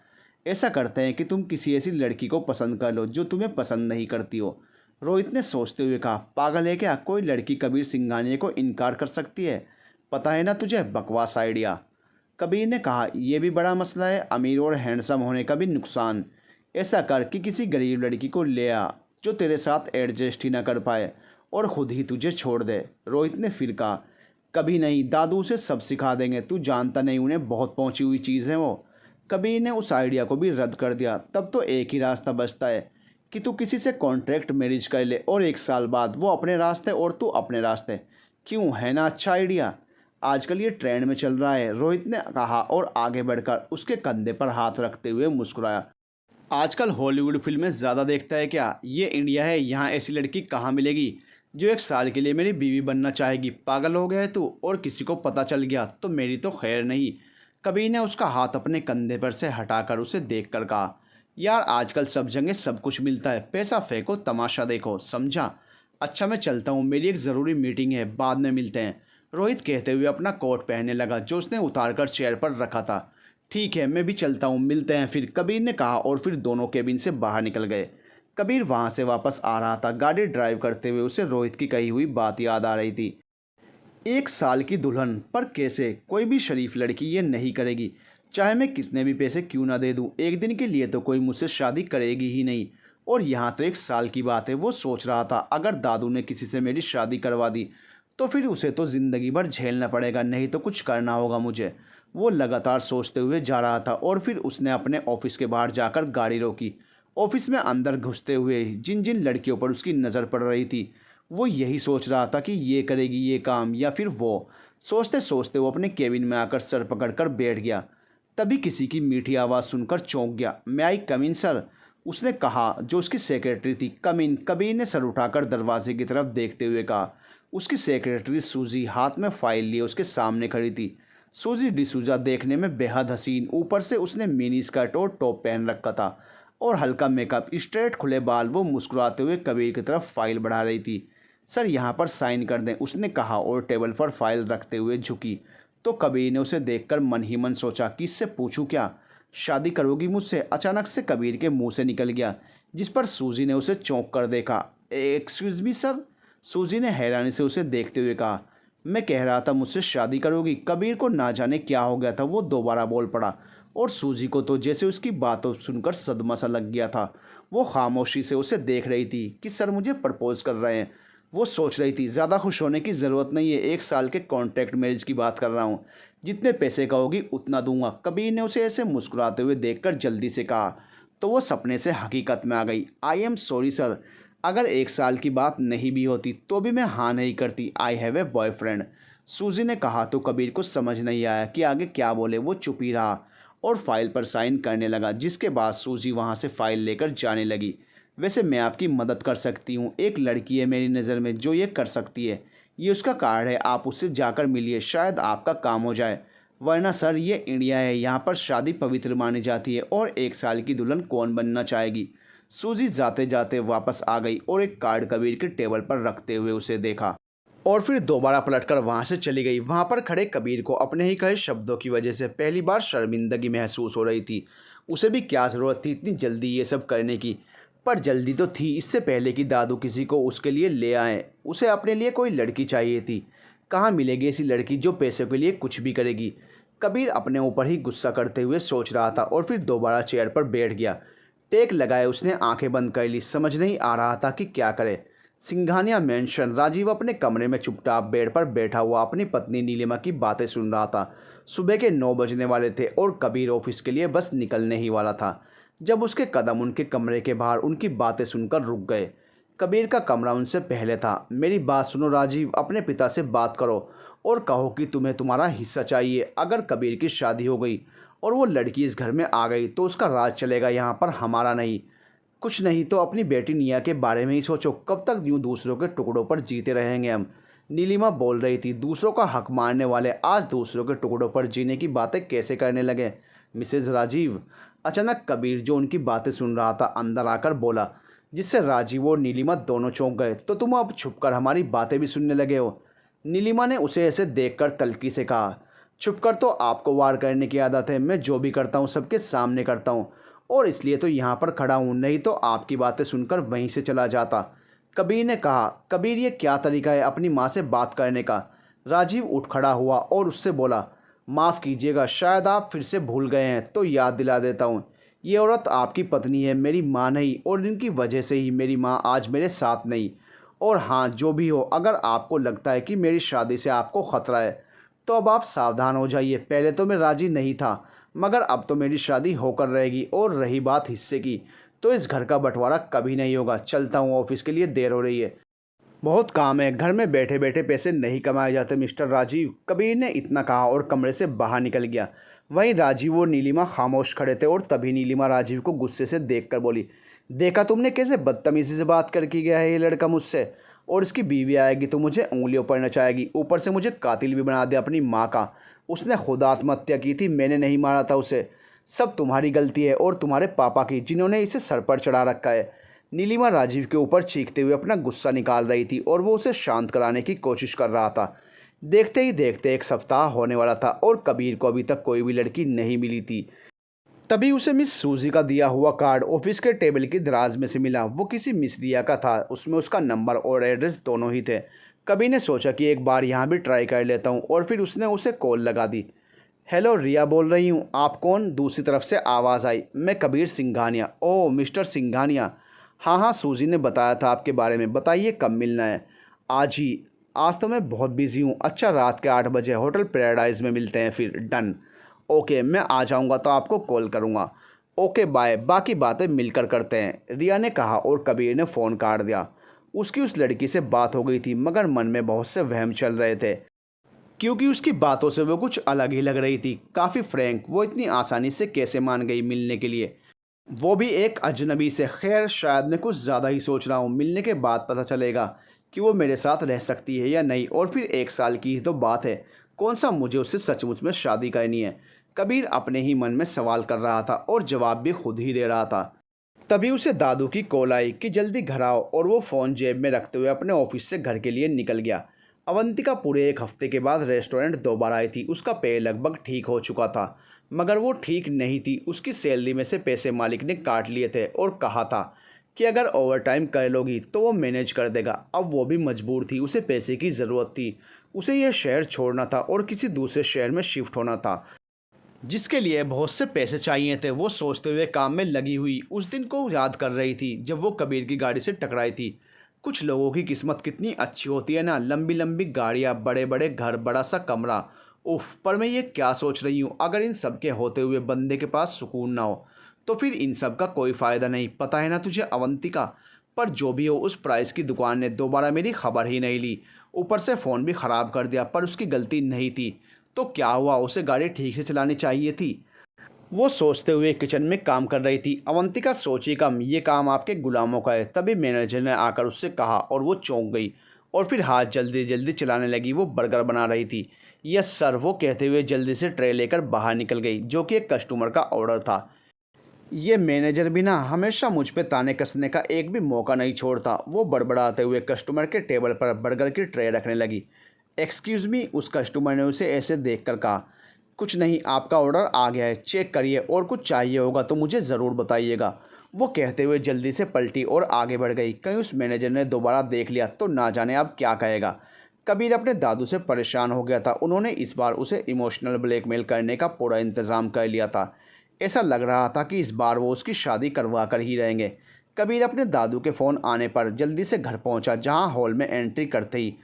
[SPEAKER 1] ऐसा करते हैं कि तुम किसी ऐसी लड़की को पसंद कर लो जो तुम्हें पसंद नहीं करती हो, रोहित ने सोचते हुए कहा। पागल है क्या? कोई लड़की कबीर सिंघानिया को इनकार कर सकती है? पता है ना तुझे, बकवास आइडिया। कबीर ने कहा। यह भी बड़ा मसला है, अमीर और हैंडसम होने का भी नुकसान। ऐसा कर कि किसी गरीब लड़की को ले आ जो तेरे साथ एडजस्ट ही ना कर पाए और ख़ुद ही तुझे छोड़ दे, रोहित ने फिर कहा। कभी नहीं, दादू उसे सब सिखा देंगे, तू जानता नहीं उन्हें बहुत पहुंची हुई चीज़ है वो। कबीर ने उस आइडिया को भी रद्द कर दिया। तब तो एक ही रास्ता बचता है कि तू किसी से कॉन्ट्रैक्ट मैरिज कर ले और 1 साल बाद वो अपने रास्ते और तू अपने रास्ते। क्यों, है ना अच्छा आइडिया? आजकल ये ट्रेंड में चल रहा है, रोहित ने कहा और आगे बढ़कर उसके कंधे पर हाथ रखते हुए मुस्कुराया। आजकल हॉलीवुड फिल्में ज़्यादा देखता है क्या? ये इंडिया है, यहाँ ऐसी लड़की कहाँ मिलेगी जो 1 साल के लिए मेरी बीवी बनना चाहेगी? पागल हो गया है तू? और किसी को पता चल गया तो मेरी तो खैर नहीं। कबीर ने उसका हाथ अपने कंधे पर से हटाकर उसे देखकर कहा, यार आजकल सब जगह सब कुछ मिलता है, पैसा फेंको तमाशा देखो, समझा? अच्छा मैं चलता हूँ, मेरी एक ज़रूरी मीटिंग है, बाद में मिलते हैं, रोहित कहते हुए अपना कोट पहनने लगा जो उसने उतारकर चेयर पर रखा था। ठीक है मैं भी चलता हूँ, मिलते हैं फिर, कबीर ने कहा और फिर दोनों केबिन से बाहर निकल गए। कबीर वहाँ से वापस आ रहा था, गाड़ी ड्राइव करते हुए उसे रोहित की कही हुई बात याद आ रही थी। 1 साल की दुल्हन पर कैसे कोई भी शरीफ लड़की ये नहीं करेगी, चाहे मैं कितने भी पैसे क्यों ना दे दूं, एक दिन के लिए तो कोई मुझसे शादी करेगी ही नहीं। और यहाँ तो 1 साल की बात है। वो सोच रहा था अगर दादू ने किसी से मेरी शादी करवा दी तो फिर उसे तो ज़िंदगी भर झेलना पड़ेगा, नहीं तो कुछ करना होगा मुझे। वो लगातार सोचते हुए जा रहा था और फिर उसने अपने ऑफिस के बाहर जाकर गाड़ी रोकी। ऑफिस में अंदर घुसते हुए जिन जिन लड़कियों पर उसकी नज़र पड़ रही थी वो यही सोच रहा था कि ये करेगी ये काम या फिर वो। सोचते सोचते वो अपने केबिन में आकर सर पकड़कर बैठ गया। तभी किसी की मीठी आवाज़ सुनकर चौंक गया। मैं आई कम इन सर, उसने कहा जो उसकी सेक्रेटरी थी। कम इन, कबीर ने सर उठाकर दरवाजे की तरफ देखते हुए कहा। उसकी सेक्रेटरी सूजी हाथ में फाइल लिए उसके सामने खड़ी थी। सूजी डिसूजा देखने में बेहद हसीन, ऊपर से उसने मिनी स्कर्ट और टॉप पहन रखा था और हल्का मेकअप, स्ट्रेट खुले बाल। वो मुस्कुराते हुए कबीर की तरफ फाइल बढ़ा रही थी। सर यहाँ पर साइन कर दें, उसने कहा और टेबल पर फाइल रखते हुए झुकी। तो कबीर ने उसे देखकर मन ही मन सोचा कि इससे पूछूं क्या, शादी करोगी मुझसे? अचानक से कबीर के मुंह से निकल गया, जिस पर सूजी ने उसे चौंक कर देखा। एक्सक्यूज़ मी सर, सूजी ने हैरानी से उसे देखते हुए कहा। मैं कह रहा था मुझसे शादी करोगी। कबीर को ना जाने क्या हो गया था, वो दोबारा बोल पड़ा और सूजी को तो जैसे उसकी बातों सुनकर सदमा सा लग गया था। वो खामोशी से उसे देख रही थी कि सर मुझे प्रपोज कर रहे हैं। वो सोच रही थी ज़्यादा खुश होने की ज़रूरत नहीं है, 1 साल के कॉन्ट्रैक्ट मैरिज की बात कर रहा हूँ, जितने पैसे कहोगी उतना दूंगा। कबीर ने उसे ऐसे मुस्कुराते हुए देखकर जल्दी से कहा तो वो सपने से हकीकत में आ गई। आई एम सॉरी सर, अगर 1 साल की बात नहीं भी होती तो भी मैं हाँ नहीं करती, आई हैव ए बॉयफ्रेंड, सूजी ने कहा। तो कबीर को समझ नहीं आया कि आगे क्या बोले। वो चुप ही रहा और फाइल पर साइन करने लगा, जिसके बाद सूजी वहाँ से फाइल लेकर जाने लगी। वैसे मैं आपकी मदद कर सकती हूँ, एक लड़की है मेरी नज़र में जो ये कर सकती है, ये उसका कार्ड है, आप उससे जाकर मिलिए, शायद आपका काम हो जाए। वरना सर ये इंडिया है, यहाँ पर शादी पवित्र मानी जाती है और 1 साल की दुल्हन कौन बनना चाहेगी। सूजी जाते जाते वापस आ गई और एक कार्ड कबीर के टेबल पर रखते हुए उसे देखा और फिर दोबारा पलटकर वहाँ से चली गई। वहाँ पर खड़े कबीर को अपने ही कहे शब्दों की वजह से पहली बार शर्मिंदगी महसूस हो रही थी। उसे भी क्या ज़रूरत थी इतनी जल्दी ये सब करने की, पर जल्दी तो थी इससे पहले कि दादू किसी को उसके लिए ले आए। उसे अपने लिए कोई लड़की चाहिए थी। कहाँ मिलेगी ऐसी लड़की जो पैसों के लिए कुछ भी करेगी? कबीर अपने ऊपर ही गुस्सा करते हुए सोच रहा था और फिर दोबारा चेयर पर बैठ गया। टेक लगाए उसने आंखें बंद कर ली, समझ नहीं आ रहा था कि क्या करे। सिंघानिया मेंशन। राजीव अपने कमरे में चुपचाप बेड पर बैठा हुआ अपनी पत्नी नीलिमा की बातें सुन रहा था। सुबह के 9 बजने वाले थे और कबीर ऑफिस के लिए बस निकलने ही वाला था जब उसके कदम उनके कमरे के बाहर उनकी बातें सुनकर रुक गए। कबीर का कमरा उनसे पहले था। मेरी बात सुनो राजीव, अपने पिता से बात करो और कहो कि तुम्हें तुम्हारा हिस्सा चाहिए। अगर कबीर की शादी हो गई और वो लड़की इस घर में आ गई तो उसका राज चलेगा, यहाँ पर हमारा नहीं। कुछ नहीं तो अपनी बेटी निया के बारे में ही सोचो, कब तक यूँ दूसरों के टुकड़ों पर जीते रहेंगे हम? नीलिमा बोल रही थी। दूसरों का हक मारने वाले आज दूसरों के टुकड़ों पर जीने की बातें कैसे करने लगे मिसेज राजीव? अचानक कबीर जो उनकी बातें सुन रहा था अंदर आकर बोला, जिससे राजीव और नीलिमा दोनों चौंक गए। तो तुम अब छुपकर हमारी बातें भी सुनने लगे हो? नीलिमा ने उसे ऐसे देखकर तल्खी से कहा। छुपकर तो आपको वार करने की आदत है, मैं जो भी करता हूँ सबके सामने करता हूँ और इसलिए तो यहाँ पर खड़ा हूँ, नहीं तो आपकी बातें सुनकर वहीं से चला जाता, कबीर ने कहा। कबीर ये क्या तरीका है अपनी माँ से बात करने का? राजीव उठ खड़ा हुआ और उससे बोला, माफ़ कीजिएगा, शायद आप फिर से भूल गए हैं तो याद दिला देता हूँ। ये औरत आपकी पत्नी है, मेरी माँ नहीं, और इनकी वजह से ही मेरी माँ आज मेरे साथ नहीं। और हाँ, जो भी हो, अगर आपको लगता है कि मेरी शादी से आपको ख़तरा है तो अब आप सावधान हो जाइए। पहले तो मैं राज़ी नहीं था, मगर अब तो मेरी शादी होकर रहेगी। और रही बात हिस्से की, तो इस घर का बंटवारा कभी नहीं होगा। चलता हूँ, ऑफिस के लिए देर हो रही है। बहुत काम है, घर में बैठे बैठे पैसे नहीं कमाए जाते मिस्टर राजीव, कबीर ने इतना कहा और कमरे से बाहर निकल गया। वहीं राजीव और नीलिमा खामोश खड़े थे और तभी नीलिमा राजीव को गुस्से से देखकर बोली, देखा तुमने कैसे बदतमीजी से बात करके गया है ये लड़का मुझसे, और इसकी बीवी आएगी तो मुझे उंगलियों पर नचाएगी, ऊपर से मुझे कातिल भी बना दिया अपनी माँ का। उसने खुद आत्महत्या की थी, मैंने नहीं मारा था उसे। सब तुम्हारी गलती है और तुम्हारे पापा की, जिन्होंने इसे सर पर चढ़ा रखा है। नीलिमा राजीव के ऊपर चीखते हुए अपना गुस्सा निकाल रही थी और वो उसे शांत कराने की कोशिश कर रहा था। देखते ही देखते एक सप्ताह होने वाला था और कबीर को अभी तक कोई भी लड़की नहीं मिली थी। तभी उसे मिस सूजी का दिया हुआ कार्ड ऑफिस के टेबल की दराज में से मिला। वो किसी मिस रिया का था, उसमें उसका नंबर और एड्रेस दोनों ही थे। कबीर ने सोचा कि एक बार यहाँ भी ट्राई कर लेता हूँ और फिर उसने उसे कॉल लगा दी। हेलो, रिया बोल रही हूँ, आप कौन? दूसरी तरफ से आवाज़ आई। मैं कबीर सिंघानिया। ओह मिस्टर सिंघानिया, हाँ हाँ, सूजी ने बताया था आपके बारे में, बताइए कब मिलना है? आज ही। आज तो मैं बहुत बिजी हूँ। अच्छा, रात के 8 बजे होटल पैराडाइज में मिलते हैं फिर। डन। ओके, मैं आ जाऊँगा तो आपको कॉल करूँगा। ओके बाय, बाकी बातें मिलकर करते हैं, रिया ने कहा और कबीर ने फ़ोन काट दिया। उसकी उस लड़की से बात हो गई थी मगर मन में बहुत से वहम चल रहे थे, क्योंकि उसकी बातों से वो कुछ अलग ही लग रही थी, काफ़ी फ्रैंक। वो इतनी आसानी से कैसे मान गई मिलने के लिए, वो भी एक अजनबी से? खैर, शायद मैं कुछ ज़्यादा ही सोच रहा हूँ। मिलने के बाद पता चलेगा कि वो मेरे साथ रह सकती है या नहीं, और फिर 1 साल की ही तो बात है। कौन सा मुझे उससे सचमुच में शादी करनी है? कबीर अपने ही मन में सवाल कर रहा था और जवाब भी खुद ही दे रहा था। तभी उसे दादू की कॉल आई कि जल्दी घर आओ, और वो फ़ोन जेब में रखते हुए अपने ऑफिस से घर के लिए निकल गया। अवंतिका पूरे 1 हफ्ते के बाद रेस्टोरेंट दोबारा आई थी। उसका पैर लगभग ठीक हो चुका था, मगर वो ठीक नहीं थी। उसकी सैलरी में से पैसे मालिक ने काट लिए थे और कहा था कि अगर ओवर टाइम कर लोगी तो वो मैनेज कर देगा। अब वो भी मजबूर थी, उसे पैसे की ज़रूरत थी। उसे यह शहर छोड़ना था और किसी दूसरे शहर में शिफ्ट होना था, जिसके लिए बहुत से पैसे चाहिए थे। वो सोचते हुए काम में लगी हुई उस दिन को याद कर रही थी जब वो कबीर की गाड़ी से टकराई थी। कुछ लोगों की किस्मत कितनी अच्छी होती है ना, लंबी लंबी गाड़ियाँ, बड़े बड़े घर, बड़ा सा कमरा। उफ, पर मैं ये क्या सोच रही हूँ, अगर इन सब के होते हुए बंदे के पास सुकून ना हो तो फिर इन सब का कोई फ़ायदा नहीं। पता है ना तुझे अवंतिका? पर जो भी हो, उस प्राइस की दुकान ने दोबारा मेरी खबर ही नहीं ली, ऊपर से फ़ोन भी ख़राब कर दिया। पर उसकी गलती नहीं थी तो क्या हुआ, उसे गाड़ी ठीक से चलानी चाहिए थी। वो सोचते हुए किचन में काम कर रही थी। अवंतिका सोची कम, ये काम आपके गुलामों का है। तभी मैनेजर ने आकर उससे कहा और वो चौंक गई और फिर हाथ जल्दी जल्दी चलाने लगी। वो बर्गर बना रही थी। यस सर, वो कहते हुए जल्दी से ट्रे लेकर बाहर निकल गई, जो कि एक कस्टमर का ऑर्डर था। ये मैनेजर भी ना हमेशा मुझ पे ताने कसने का एक भी मौका नहीं छोड़ता। वो बड़बड़ाते हुए कस्टमर के टेबल पर बर्गर की ट्रे रखने लगी। एक्सक्यूज़ मी, उस कस्टमर ने उसे ऐसे देखकर कहा। कुछ नहीं, आपका ऑर्डर आ गया है, चेक करिए, और कुछ चाहिए होगा तो मुझे ज़रूर बताइएगा। वो कहते हुए जल्दी से पलटी और आगे बढ़ गई। कहीं उस मैनेजर ने दोबारा देख लिया तो ना जाने अब क्या कहेगा। कबीर अपने दादू से परेशान हो गया था। उन्होंने इस बार उसे इमोशनल ब्लैकमेल करने का पूरा इंतज़ाम कर लिया था। ऐसा लग रहा था कि इस बार वो उसकी शादी करवा कर ही रहेंगे। कबीर अपने दादू के फ़ोन आने पर जल्दी से घर पहुंचा, जहां हॉल में एंट्री करते ही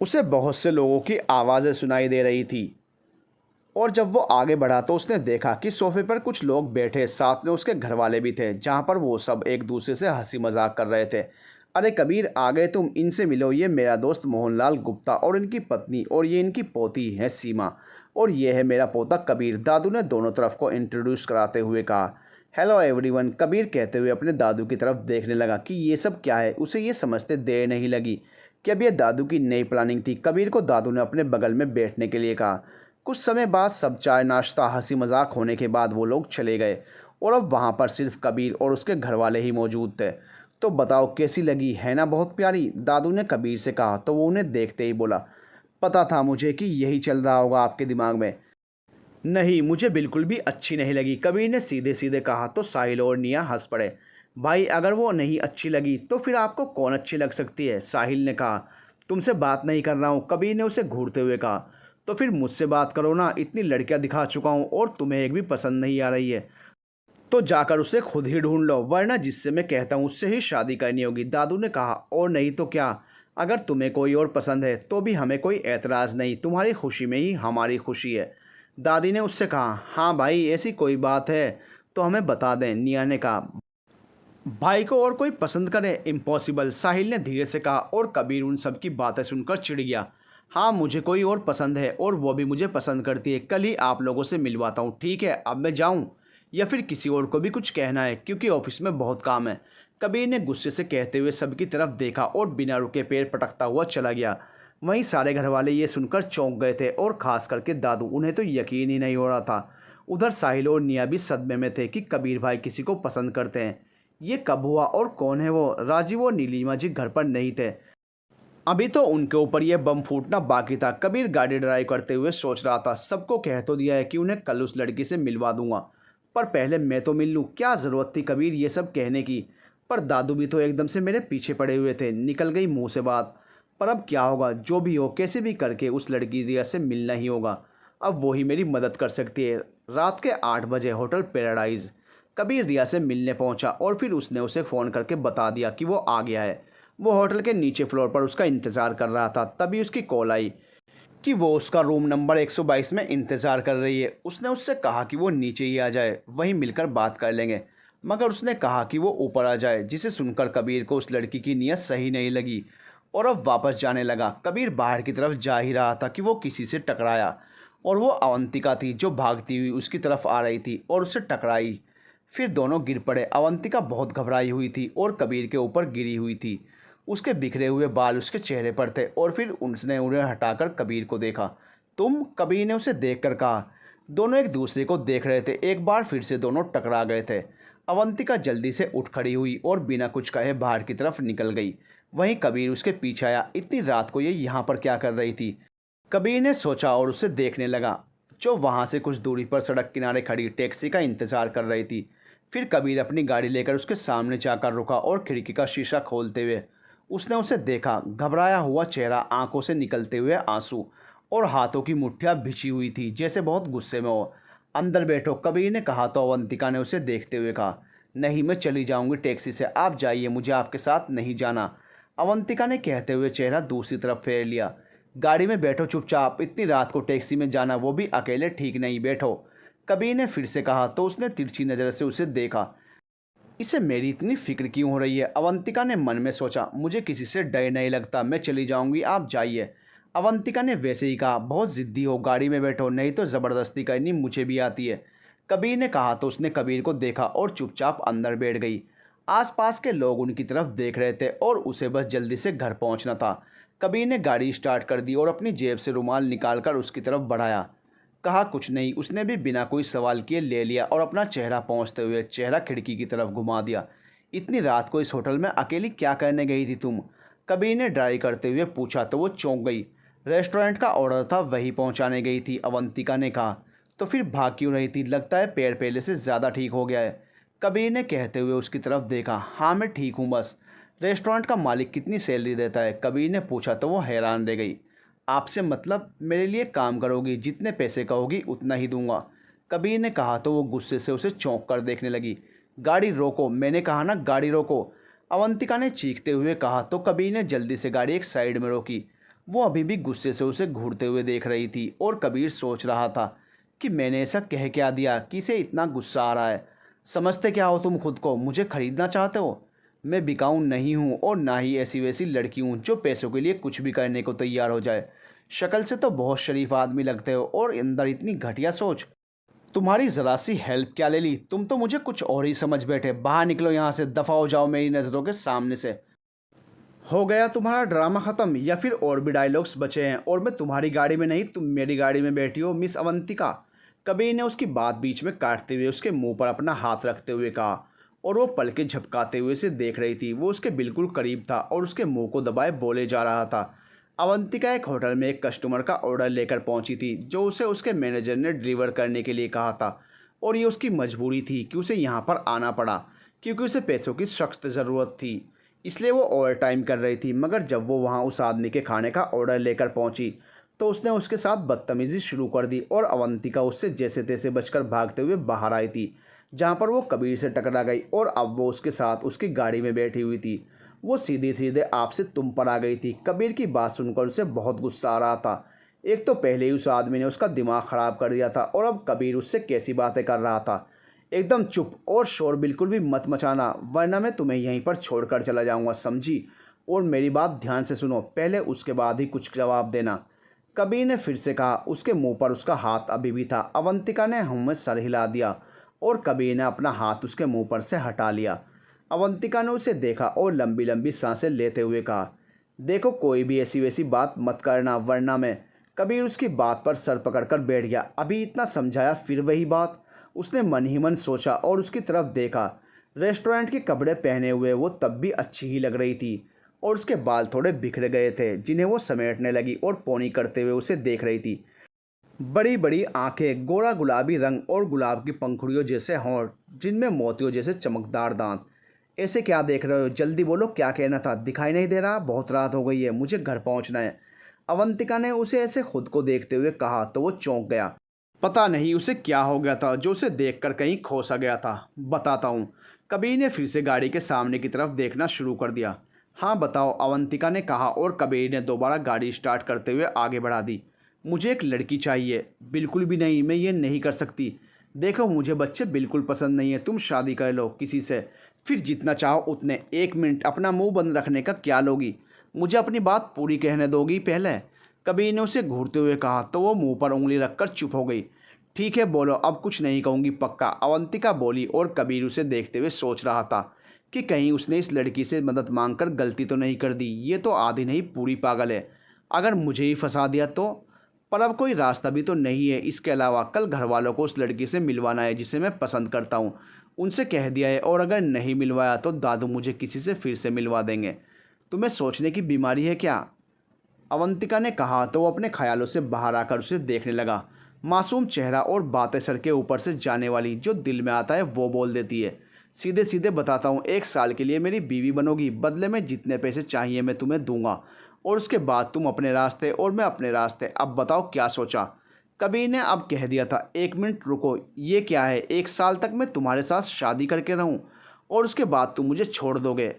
[SPEAKER 1] उसे बहुत से लोगों की आवाज़ें सुनाई दे रही थी। और जब वो आगे बढ़ा तो उसने देखा कि सोफे पर कुछ लोग बैठे, साथ में उसके घर वाले भी थे, जहाँ पर वो सब एक दूसरे से हंसी मजाक कर रहे थे। अरे कबीर, आ गए तुम, इनसे मिलो, ये मेरा दोस्त मोहनलाल गुप्ता और इनकी पत्नी, और ये इनकी पोती है सीमा, और ये है मेरा पोता कबीर। दादू ने दोनों तरफ को इंट्रोड्यूस कराते हुए कहा। हेलो एवरीवन, कबीर कहते हुए अपने दादू की तरफ देखने लगा कि ये सब क्या है। उसे ये समझते देर नहीं लगी कि अब यह दादू की नई प्लानिंग थी। कबीर को दादू ने अपने बगल में बैठने के लिए कहा। कुछ समय बाद सब चाय नाश्ता हंसी मजाक होने के बाद वो लोग चले गए और अब वहाँ पर सिर्फ कबीर और उसके घर वाले ही मौजूद थे। तो बताओ कैसी लगी, है ना बहुत प्यारी? दादू ने कबीर से कहा तो वो उन्हें देखते ही बोला, पता था मुझे कि यही चल रहा होगा आपके दिमाग में। नहीं, मुझे बिल्कुल भी अच्छी नहीं लगी, कबीर ने सीधे सीधे कहा। तो साहिल और निया हंस पड़े। भाई, अगर वो नहीं अच्छी लगी तो फिर आपको कौन अच्छी लग सकती है? साहिल ने कहा। तुमसे बात नहीं कर रहा हूँ, कबीर ने उसे घूरते हुए कहा। तो फिर मुझसे बात करो ना, इतनी लड़कियां दिखा चुका हूँ और तुम्हें एक भी पसंद नहीं आ रही है तो जाकर उसे खुद ही ढूंढ लो, वरना जिससे मैं कहता हूँ उससे ही शादी करनी होगी, दादू ने कहा। और नहीं तो क्या, अगर तुम्हें कोई और पसंद है तो भी हमें कोई एतराज़ नहीं, तुम्हारी खुशी में ही हमारी खुशी है, दादी ने उससे कहा। हाँ भाई, ऐसी कोई बात है तो हमें बता दें, निया ने कहा। भाई को और कोई पसंद करे? इम्पॉसिबल, साहिल ने धीरे से कहा और कबीर उन सब की बातें सुनकर चिढ़ गया। हाँ, मुझे कोई और पसंद है और वो भी मुझे पसंद करती है। कल ही आप लोगों से मिलवाता हूँ, ठीक है? अब मैं जाऊँ या फिर किसी और को भी कुछ कहना है, क्योंकि ऑफिस में बहुत काम है। कबीर ने गुस्से से कहते हुए सबकी तरफ देखा और बिना रुके पैर पटकता हुआ चला गया। वहीं सारे घर वाले ये सुनकर चौंक गए थे और खास करके दादू, उन्हें तो यकीन ही नहीं हो रहा था। उधर साहिल और निया भी सदमे में थे कि कबीर भाई किसी को पसंद करते हैं। ये कब हुआ और कौन है वो? राजीव और नीलिमा जी घर पर नहीं थे। अभी तो उनके ऊपर यह बम फूटना बाकी था। कबीर गाड़ी ड्राइव करते हुए सोच रहा था, सबको कह तो दिया है कि उन्हें कल उस लड़की से मिलवा दूंगा, पर पहले मैं तो मिल लूँ। क्या ज़रूरत थी कबीर ये सब कहने की? पर दादू भी तो एकदम से मेरे पीछे पड़े हुए थे। निकल गई मुंह से बात। पर अब क्या होगा? जो भी हो, कैसे भी करके उस लड़की रिया से मिलना ही होगा। अब वो ही मेरी मदद कर सकती है। रात के 8 बजे होटल पैराडाइज। कबीर रिया से मिलने पहुंचा और फिर उसने उसे फ़ोन करके बता दिया कि वो आ गया है। वो होटल के नीचे फ्लोर पर उसका इंतज़ार कर रहा था। तभी उसकी कॉल आई कि वो उसका रूम नंबर 122 में इंतज़ार कर रही है। उसने उससे कहा कि वो नीचे ही आ जाए, वहीं मिलकर बात कर लेंगे। मगर उसने कहा कि वो ऊपर आ जाए, जिसे सुनकर कबीर को उस लड़की की नीयत सही नहीं लगी और अब वापस जाने लगा। कबीर बाहर की तरफ जा ही रहा था कि वो किसी से टकराया और वो अवंतिका थी जो भागती हुई उसकी तरफ आ रही थी और उससे टकराई। फिर दोनों गिर पड़े। अवंतिका बहुत घबराई हुई थी और कबीर के ऊपर गिरी हुई थी। उसके बिखरे हुए बाल उसके चेहरे पर थे और फिर उसने उन्हें हटाकर कबीर को देखा। तुम? कबीर ने उसे देखकर कहा। दोनों एक दूसरे को देख रहे थे। एक बार फिर से दोनों टकरा गए थे। अवंतिका जल्दी से उठ खड़ी हुई और बिना कुछ कहे बाहर की तरफ निकल गई। वहीं कबीर उसके पीछे आया। इतनी रात को ये यहाँ पर क्या कर रही थी? कबीर ने सोचा और उसे देखने लगा, जो वहाँ से कुछ दूरी पर सड़क किनारे खड़ी टैक्सी का इंतज़ार कर रही थी। फिर कबीर अपनी गाड़ी लेकर उसके सामने जाकर रुका और खिड़की का शीशा खोलते हुए उसने उसे देखा। घबराया हुआ चेहरा, आंखों से निकलते हुए आंसू और हाथों की मुट्ठियां भिंची हुई थी, जैसे बहुत गुस्से में हो। अंदर बैठो, कबीर ने कहा तो अवंतिका ने उसे देखते हुए कहा, नहीं, मैं चली जाऊंगी टैक्सी से, आप जाइए, मुझे आपके साथ नहीं जाना। अवंतिका ने कहते हुए चेहरा दूसरी तरफ फेर लिया। गाड़ी में बैठो चुपचाप, इतनी रात को टैक्सी में जाना, वो भी अकेले, ठीक नहीं, बैठो, कबीर ने फिर से कहा तो उसने तिरछी नज़र से उसे देखा। इसे मेरी इतनी फिक्र क्यों हो रही है? अवंतिका ने मन में सोचा। मुझे किसी से डर नहीं लगता, मैं चली जाऊंगी, आप जाइए। अवंतिका ने वैसे ही कहा, बहुत ज़िद्दी हो, गाड़ी में बैठो, नहीं तो ज़बरदस्ती करनी मुझे भी आती है। कबीर ने कहा तो उसने कबीर को देखा और चुपचाप अंदर बैठ गई। आसपास के लोग उनकी तरफ देख रहे थे और उसे बस जल्दी से घर पहुंचना था। कबीर ने गाड़ी स्टार्ट कर दी और अपनी जेब से रुमाल निकालकर उसकी तरफ बढ़ाया। कहा कुछ नहीं। उसने भी बिना कोई सवाल किए ले लिया और अपना चेहरा पहुंचते हुए चेहरा खिड़की की तरफ घुमा दिया। इतनी रात को इस होटल में अकेली क्या करने गई थी तुम? कबीर ने ड्राई करते हुए पूछा तो वो चौंक गई। रेस्टोरेंट का ऑर्डर था, वही पहुंचाने गई थी, अवंतिका ने कहा। तो फिर भाग क्यों रही थी? लगता है पैर पहले से ज़्यादा ठीक हो गया है, कबीर ने कहते हुए उसकी तरफ देखा। हाँ, मैं ठीक हूँ, बस। रेस्टोरेंट का मालिक कितनी सैलरी देता है? कबीर ने पूछा तो वो हैरान रह गई। आपसे मतलब? मेरे लिए काम करोगी, जितने पैसे कहोगी उतना ही दूंगा, कबीर ने कहा तो वो गुस्से से उसे चौंक कर देखने लगी। गाड़ी रोको, मैंने कहा ना, गाड़ी रोको, अवंतिका ने चीखते हुए कहा तो कबीर ने जल्दी से गाड़ी एक साइड में रोकी। वो अभी भी गुस्से से उसे घूरते हुए देख रही थी और कबीर सोच रहा था कि मैंने ऐसा कह क्या दिया कि इसे इतना गुस्सा आ रहा है। समझते क्या हो तुम खुद को? मुझे खरीदना चाहते हो? मैं बिकाऊ नहीं हूँ और ना ही ऐसी वैसी लड़की हूँ जो पैसों के लिए कुछ भी करने को तैयार हो जाए। शक्ल से तो बहुत शरीफ आदमी लगते हो और अंदर इतनी घटिया सोच। तुम्हारी ज़रा सी हेल्प क्या ले ली? तुम तो मुझे कुछ और ही समझ बैठे। बाहर निकलो यहाँ से, दफ़ा हो जाओ मेरी नज़रों के सामने से। हो गया तुम्हारा ड्रामा ख़त्म या फिर और भी डायलॉग्स बचे हैं? और मैं तुम्हारी गाड़ी में नहीं, तुम मेरी गाड़ी में बैठी हो मिस अवंतिका। कबीर ने उसकी बात बीच में काटते हुए उसके मुंह पर अपना हाथ रखते हुए कहा और वो पलकें झपकाते हुए उसे देख रही थी। वो उसके बिल्कुल करीब था और उसके मुंह को दबाए बोले जा रहा था। अवंतिका एक होटल में एक कस्टमर का ऑर्डर लेकर पहुंची थी जो उसे उसके मैनेजर ने डिलीवर करने के लिए कहा था और ये उसकी मजबूरी थी कि उसे यहाँ पर आना पड़ा क्योंकि उसे पैसों की सख्त ज़रूरत थी, इसलिए वो ओवर टाइम कर रही थी। मगर जब वो वहाँ उस आदमी के खाने का ऑर्डर लेकर पहुँची तो उसने उसके साथ बदतमीज़ी शुरू कर दी और अवंतिका उससे जैसे तैसे बचकर भागते हुए बाहर आई थी, जहाँ पर वो कबीर से टकरा गई और अब वो उसके साथ उसकी गाड़ी में बैठी हुई थी। वो सीधे सीधे आपसे तुम पर आ गई थी। कबीर की बात सुनकर उसे बहुत गुस्सा आ रहा था। एक तो पहले ही उस आदमी ने उसका दिमाग ख़राब कर दिया था और अब कबीर उससे कैसी बातें कर रहा था। एकदम चुप और शोर बिल्कुल भी मत मचाना, वरना मैं तुम्हें यहीं पर छोड़कर चला जाऊंगा, समझी? और मेरी बात ध्यान से सुनो, पहले उसके बाद ही कुछ जवाब देना। कबीर ने फिर से कहा। उसके मुंह पर उसका हाथ अभी भी था। अवंतिका ने हम में सर हिला दिया और कबीर ने अपना हाथ उसके मुंह पर से हटा लिया। अवंतिका ने उसे देखा और लंबी लंबी सांसें लेते हुए कहा, देखो कोई भी ऐसी वैसी बात मत करना, वरना मैं। कबीर उसकी बात पर सर पकड़कर बैठ गया। अभी इतना समझाया फिर वही बात। उसने मन ही मन सोचा और उसकी तरफ देखा। रेस्टोरेंट के कपड़े पहने हुए वो तब भी अच्छी ही लग रही थी और उसके बाल थोड़े बिखर गए थे, जिन्हें वो समेटने लगी और पोनी करते हुए उसे देख रही थी। बड़ी बड़ी आंखें, गोरा गुलाबी रंग और गुलाब की पंखुड़ियों जैसे होंठ, जिनमें मोतियों जैसे चमकदार दांत। ऐसे क्या देख रहे हो? जल्दी बोलो, क्या कहना था? दिखाई नहीं दे रहा? बहुत रात हो गई है, मुझे घर पहुंचना है। अवंतिका ने उसे ऐसे खुद को देखते हुए कहा तो वो चौंक गया। पता नहीं उसे क्या हो गया था जो उसे देखकर कहीं खो सा गया था। बताता हूँ। कबीर ने फिर से गाड़ी के सामने की तरफ देखना शुरू कर दिया। हाँ बताओ, अवंतिका ने कहा और कबीर ने दोबारा गाड़ी स्टार्ट करते हुए आगे बढ़ा दी। मुझे एक लड़की चाहिए। बिल्कुल भी नहीं, मैं ये नहीं कर सकती। देखो मुझे बच्चे बिल्कुल पसंद नहीं है, तुम शादी कर लो किसी से, फिर जितना चाहो उतने। 1 मिनट अपना मुंह बंद रखने का क्या लोगी? मुझे अपनी बात पूरी कहने दोगी पहले? कबीर ने उसे घूरते हुए कहा तो वो मुंह पर उंगली रखकर चुप हो गई। ठीक है बोलो, अब कुछ नहीं कहूँगी पक्का, अवंतिका बोली और कबीर उसे देखते हुए सोच रहा था कि कहीं उसने इस लड़की से मदद मांगकर गलती तो नहीं कर दी। ये तो आधी नहीं पूरी पागल है। अगर मुझे ही फंसा दिया तो? पर अब कोई रास्ता भी तो नहीं है इसके अलावा। कल घर वालों को उस लड़की से मिलवाना है जिसे मैं पसंद करता हूँ, उनसे कह दिया है, और अगर नहीं मिलवाया तो दादू मुझे किसी से फिर से मिलवा देंगे। तुम्हें सोचने की बीमारी है क्या? अवंतिका ने कहा तो वो अपने ख्यालों से बाहर आकर उसे देखने लगा। मासूम चेहरा और बातें सर के ऊपर से जाने वाली, जो दिल में आता है वो बोल देती है। सीधे सीधे बताता हूँ, 1 साल के लिए मेरी बीवी बनोगी, बदले में जितने पैसे चाहिए मैं तुम्हें दूंगा, और उसके बाद तुम अपने रास्ते और मैं अपने रास्ते। अब बताओ क्या सोचा? कबीर ने अब कह दिया था। 1 मिनट रुको, ये क्या है? 1 साल तक मैं तुम्हारे साथ शादी करके रहूं और उसके बाद तुम मुझे छोड़ दोगे?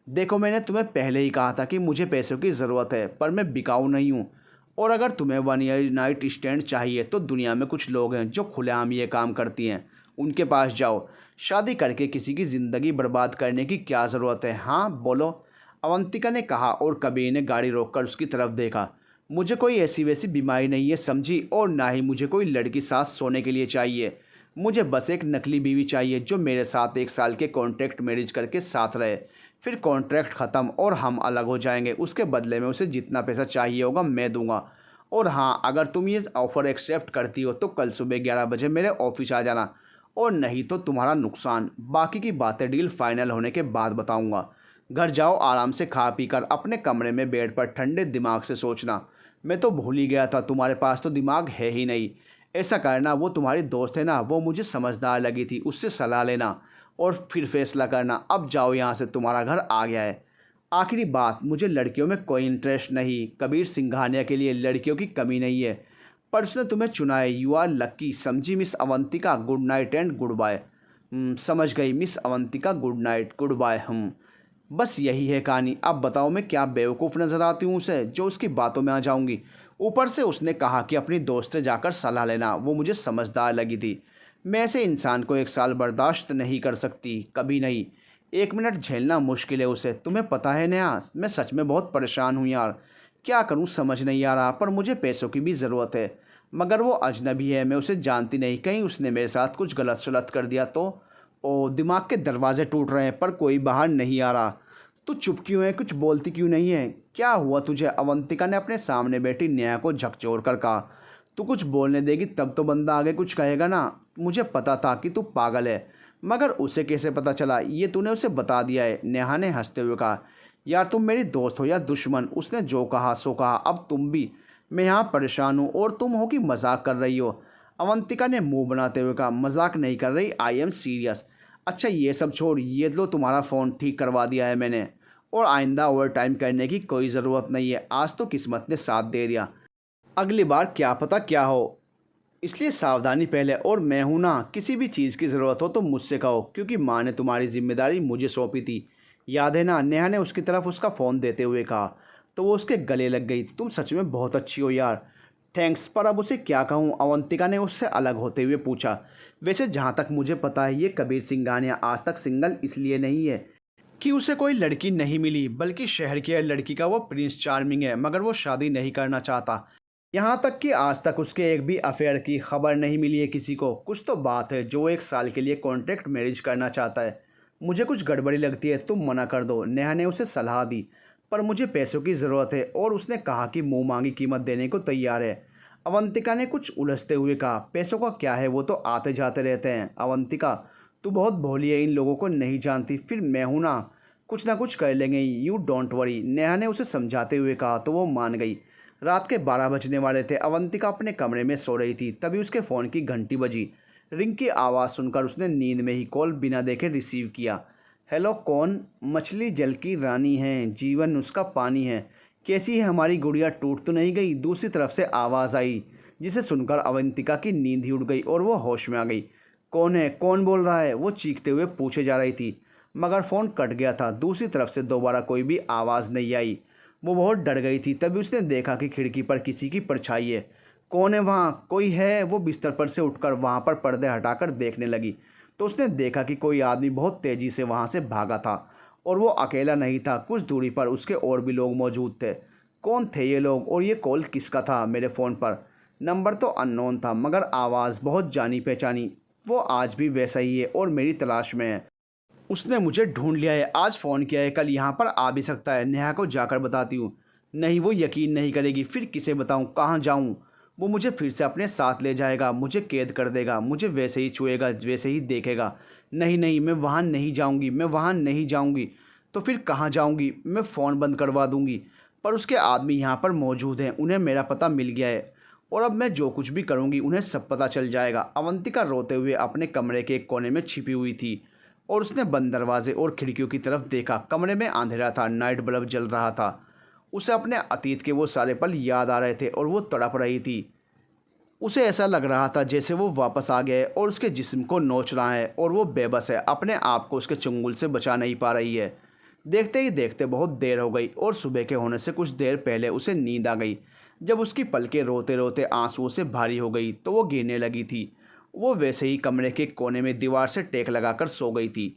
[SPEAKER 1] देखो मैंने तुम्हें पहले ही कहा था कि मुझे पैसों की ज़रूरत है, पर मैं बिकाऊ नहीं हूँ। और अगर तुम्हें 1 ईयर नाइट स्टैंड चाहिए तो दुनिया में कुछ लोग हैं जो खुलेआम ये काम करती हैं, उनके पास जाओ। शादी करके किसी की ज़िंदगी बर्बाद करने की क्या ज़रूरत है? हाँ बोलो, अवंतिका ने कहा और कबीर ने गाड़ी रोककर उसकी तरफ देखा। मुझे कोई ऐसी वैसी बीमारी नहीं है, समझी? और ना ही मुझे कोई लड़की साथ सोने के लिए चाहिए। मुझे बस एक नकली बीवी चाहिए जो मेरे साथ 1 साल के कॉन्ट्रैक्ट मैरिज करके साथ रहे। फिर कॉन्ट्रैक्ट ख़त्म और हम अलग हो जाएंगे। उसके बदले में उसे जितना पैसा चाहिए होगा मैं दूंगा। और हाँ, अगर तुम ये ऑफ़र एक्सेप्ट करती हो तो कल सुबह 11 बजे मेरे ऑफिस आ जाना, और नहीं तो तुम्हारा नुकसान। बाकी की बातें डील फाइनल होने के बाद बताऊंगा। घर जाओ, आराम से खा पी कर अपने कमरे में बेड पर ठंडे दिमाग से सोचना। मैं तो भूल ही गया था, तुम्हारे पास तो दिमाग है ही नहीं। ऐसा करना, वो तुम्हारी दोस्त है ना, वो मुझे समझदार लगी थी, उससे सलाह लेना और फिर फैसला करना। अब जाओ यहाँ से, तुम्हारा घर आ गया है। आखिरी बात, मुझे लड़कियों में कोई इंटरेस्ट नहीं। कबीर सिंघानिया के लिए लड़कियों की कमी नहीं है, पर उसने तुम्हें चुना है। यू आर लक्की, समझी miss Avantika? Good night and goodbye. समझ गई miss Avantika, good night goodbye. बस यही है कहानी। अब बताओ मैं क्या बेवकूफ़ नज़र आती हूँ उसे, जो उसकी बातों में आ जाऊँगी? ऊपर से उसने कहा कि अपनी दोस्त से जाकर सलाह लेना, वो मुझे समझदार लगी थी। मैं ऐसे इंसान को 1 साल बर्दाश्त नहीं कर सकती, कभी नहीं। 1 मिनट झेलना मुश्किल है उसे, तुम्हें पता है नेहा। मैं सच में बहुत परेशान हूँ यार, क्या करूँ समझ नहीं आ रहा। पर मुझे पैसों की भी ज़रूरत है, मगर वो अजनबी है, मैं उसे जानती नहीं। कहीं उसने मेरे साथ कुछ गलत सलत कर दिया तो? ओ, दिमाग के दरवाजे टूट रहे हैं पर कोई बाहर नहीं आ रहा। तू चुप क्यों है? कुछ बोलती क्यों नहीं है? क्या हुआ तुझे? अवंतिका ने अपने सामने बैठी नेहा को झकझोर कर कहा। तू कुछ बोलने देगी तब तो बंदा आगे कुछ कहेगा ना। मुझे पता था कि तू पागल है, मगर उसे कैसे पता चला? ये तूने उसे बता दिया है? नेहा ने हंसते हुए कहा। यार तुम मेरी दोस्त हो या दुश्मन, उसने जो कहा सो कहा, अब तुम भी। मैं यहाँ परेशान हूँ और तुम हो कि मजाक कर रही हो? अवंतिका ने मुंह बनाते हुए कहा। मजाक नहीं कर रही, आई एम सीरियस। अच्छा ये सब छोड़, ये लो तुम्हारा फ़ोन ठीक करवा दिया है मैंने, और आइंदा ओवर टाइम करने की कोई ज़रूरत नहीं है। आज तो किस्मत ने साथ दे दिया, अगली बार क्या पता क्या हो, इसलिए सावधानी पहले। और मैं हूं ना, किसी भी चीज़ की ज़रूरत हो तो मुझसे कहो, क्योंकि माँ ने तुम्हारी जिम्मेदारी मुझे सौंपी थी, याद है ना? नेहा ने उसकी तरफ उसका फ़ोन देते हुए कहा तो वो उसके गले लग गई। तुम सच में बहुत अच्छी हो यार। थैंक्स, पर अब उसे क्या कहूँ? अवंतिका ने उससे अलग होते हुए पूछा। वैसे जहाँ तक मुझे पता है ये कबीर सिंघानिया आज तक सिंगल इसलिए नहीं है कि उसे कोई लड़की नहीं मिली, बल्कि शहर की हर लड़की का वो प्रिंस चार्मिंग है, मगर वो शादी नहीं करना चाहता। यहाँ तक कि आज तक उसके एक भी अफेयर की खबर नहीं मिली है किसी को। कुछ तो बात है जो 1 साल के लिए कॉन्ट्रैक्ट मैरिज करना चाहता है। मुझे कुछ गड़बड़ी लगती है, तुम मना कर दो। नेहा ने उसे सलाह दी। पर मुझे पैसों की ज़रूरत है और उसने कहा कि मुँह मांगी कीमत देने को तैयार है। अवंतिका ने कुछ उलझते हुए कहा, पैसों का क्या है, वो तो आते जाते रहते हैं। अवंतिका, तू बहुत भोली है, इन लोगों को नहीं जानती। फिर मैं हूँ ना कुछ कर लेंगे, यू डोंट वरी। नेहा ने उसे समझाते हुए कहा तो वो मान गई। रात के 12 बजने वाले थे। अवंतिका अपने कमरे में सो रही थी, तभी उसके फ़ोन की घंटी बजी। रिंग की आवाज़ सुनकर उसने नींद में ही कॉल बिना देखे रिसीव किया। हेलो, कौन? मछली जल की रानी है, जीवन उसका पानी है। कैसी है हमारी गुड़िया, टूट तो नहीं गई? दूसरी तरफ से आवाज़ आई, जिसे सुनकर अवंतिका की नींद ही उड़ गई और वो होश में आ गई। कौन है? कौन बोल रहा है? वो चीखते हुए पूछे जा रही थी, मगर फ़ोन कट गया था। दूसरी तरफ से दोबारा कोई भी आवाज़ नहीं आई। वो बहुत डर गई थी। तभी उसने देखा कि खिड़की पर किसी की परछाई है। कौन है वहाँ? कोई है? वो बिस्तर पर से उठकर वहाँ पर पर्दे हटाकर देखने लगी तो उसने देखा कि कोई आदमी बहुत तेज़ी से वहाँ से भागा था और वो अकेला नहीं था। कुछ दूरी पर उसके और भी लोग मौजूद थे। कौन थे ये लोग और ये कॉल किसका था? मेरे फ़ोन पर नंबर तो अननोन था, मगर आवाज़ बहुत जानी पहचानी। वो आज भी वैसा ही है और मेरी तलाश में है। उसने मुझे ढूंढ लिया है, आज फ़ोन किया है, कल यहाँ पर आ भी सकता है। नेहा को जाकर बताती हूँ। नहीं, वो यकीन नहीं करेगी। फिर किसे बताऊँ, कहाँ जाऊँ? वो मुझे फिर से अपने साथ ले जाएगा, मुझे कैद कर देगा, मुझे वैसे ही छुएगा, वैसे ही देखेगा। नहीं नहीं, मैं वहाँ नहीं जाऊँगी, मैं वहाँ नहीं जाऊँगी। तो फिर कहाँ जाऊँगी? मैं फ़ोन बंद करवा दूँगी। पर उसके आदमी यहाँ पर मौजूद हैं, उन्हें मेरा पता मिल गया है और अब मैं जो कुछ भी करूँगी उन्हें सब पता चल जाएगा। अवंतिका रोते हुए अपने कमरे के एक कोने में छिपी हुई थी और उसने बंद दरवाजे और खिड़कियों की तरफ देखा। कमरे में अंधेरा था, नाइट बल्ब जल रहा था। उसे अपने अतीत के वो सारे पल याद आ रहे थे और वो तड़प रही थी। उसे ऐसा लग रहा था जैसे वो वापस आ गया है और उसके जिस्म को नोच रहा है और वो बेबस है, अपने आप को उसके चंगुल से बचा नहीं पा रही है। देखते ही देखते बहुत देर हो गई और सुबह के होने से कुछ देर पहले उसे नींद आ गई। जब उसकी पलकें रोते रोते आंसुओं से भारी हो गई तो वो गिरने लगी थी। वो वैसे ही कमरे के कोने में दीवार से टेक लगाकर सो गई थी।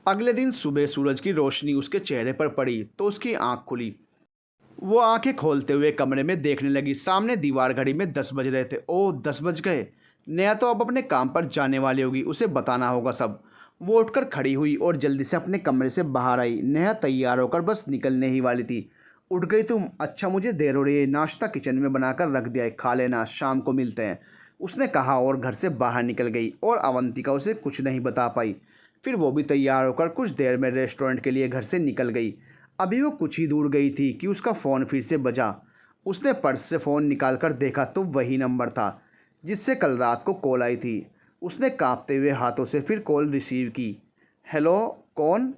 [SPEAKER 1] अगले दिन सुबह सूरज की रोशनी उसके चेहरे पर पड़ी तो उसकी आंख खुली। वो आंखें खोलते हुए कमरे में देखने लगी। सामने दीवार घड़ी में 10 बज रहे थे। ओह, 10 बज गए। नेहा तो अब अपने काम पर जाने वाली होगी, उसे बताना होगा सब। वो उठकर खड़ी हुई और जल्दी से अपने कमरे से बाहर आई। नेहा तैयार होकर बस निकलने ही वाली थी। उठ गई तुम? अच्छा, मुझे देर हो रही है, नाश्ता किचन में बनाकर रख दिया है, खा लेना, शाम को मिलते हैं, उसने कहा और घर से बाहर निकल गई। और अवंतिका उसे कुछ नहीं बता पाई। फिर वो भी तैयार होकर कुछ देर में रेस्टोरेंट के लिए घर से निकल गई। अभी वो कुछ ही दूर गई थी कि उसका फ़ोन फिर से बजा। उसने पर्स से फ़ोन निकालकर देखा तो वही नंबर था जिससे कल रात को कॉल आई थी। उसने कांपते हुए हाथों से फिर कॉल रिसीव की। हेलो, कौन?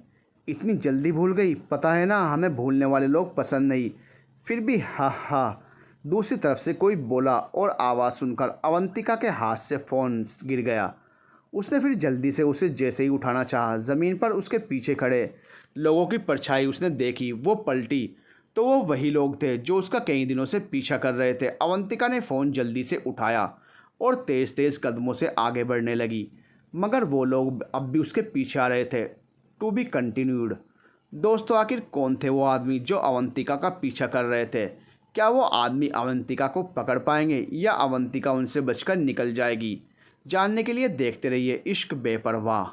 [SPEAKER 1] इतनी जल्दी भूल गई? पता है ना, हमें भूलने वाले लोग पसंद नहीं। फिर भी हा हा। दूसरी तरफ से कोई बोला और आवाज़ सुनकर अवंतिका के हाथ से फ़ोन गिर गया। उसने फिर जल्दी से उसे जैसे ही उठाना चाहा, ज़मीन पर उसके पीछे खड़े लोगों की परछाई उसने देखी। वो पलटी तो वो वही लोग थे जो उसका कई दिनों से पीछा कर रहे थे। अवंतिका ने फ़ोन जल्दी से उठाया और तेज़ तेज़ कदमों से आगे बढ़ने लगी, मगर वो लोग अब भी उसके पीछे आ रहे थे। To be continued. दोस्तों, आखिर कौन थे वो आदमी जो अवंतिका का पीछा कर रहे थे? क्या वो आदमी अवंतिका को पकड़ पाएंगे या अवंतिका उनसे बचकर निकल जाएगी? जानने के लिए देखते रहिए इश्क बेपरवाह।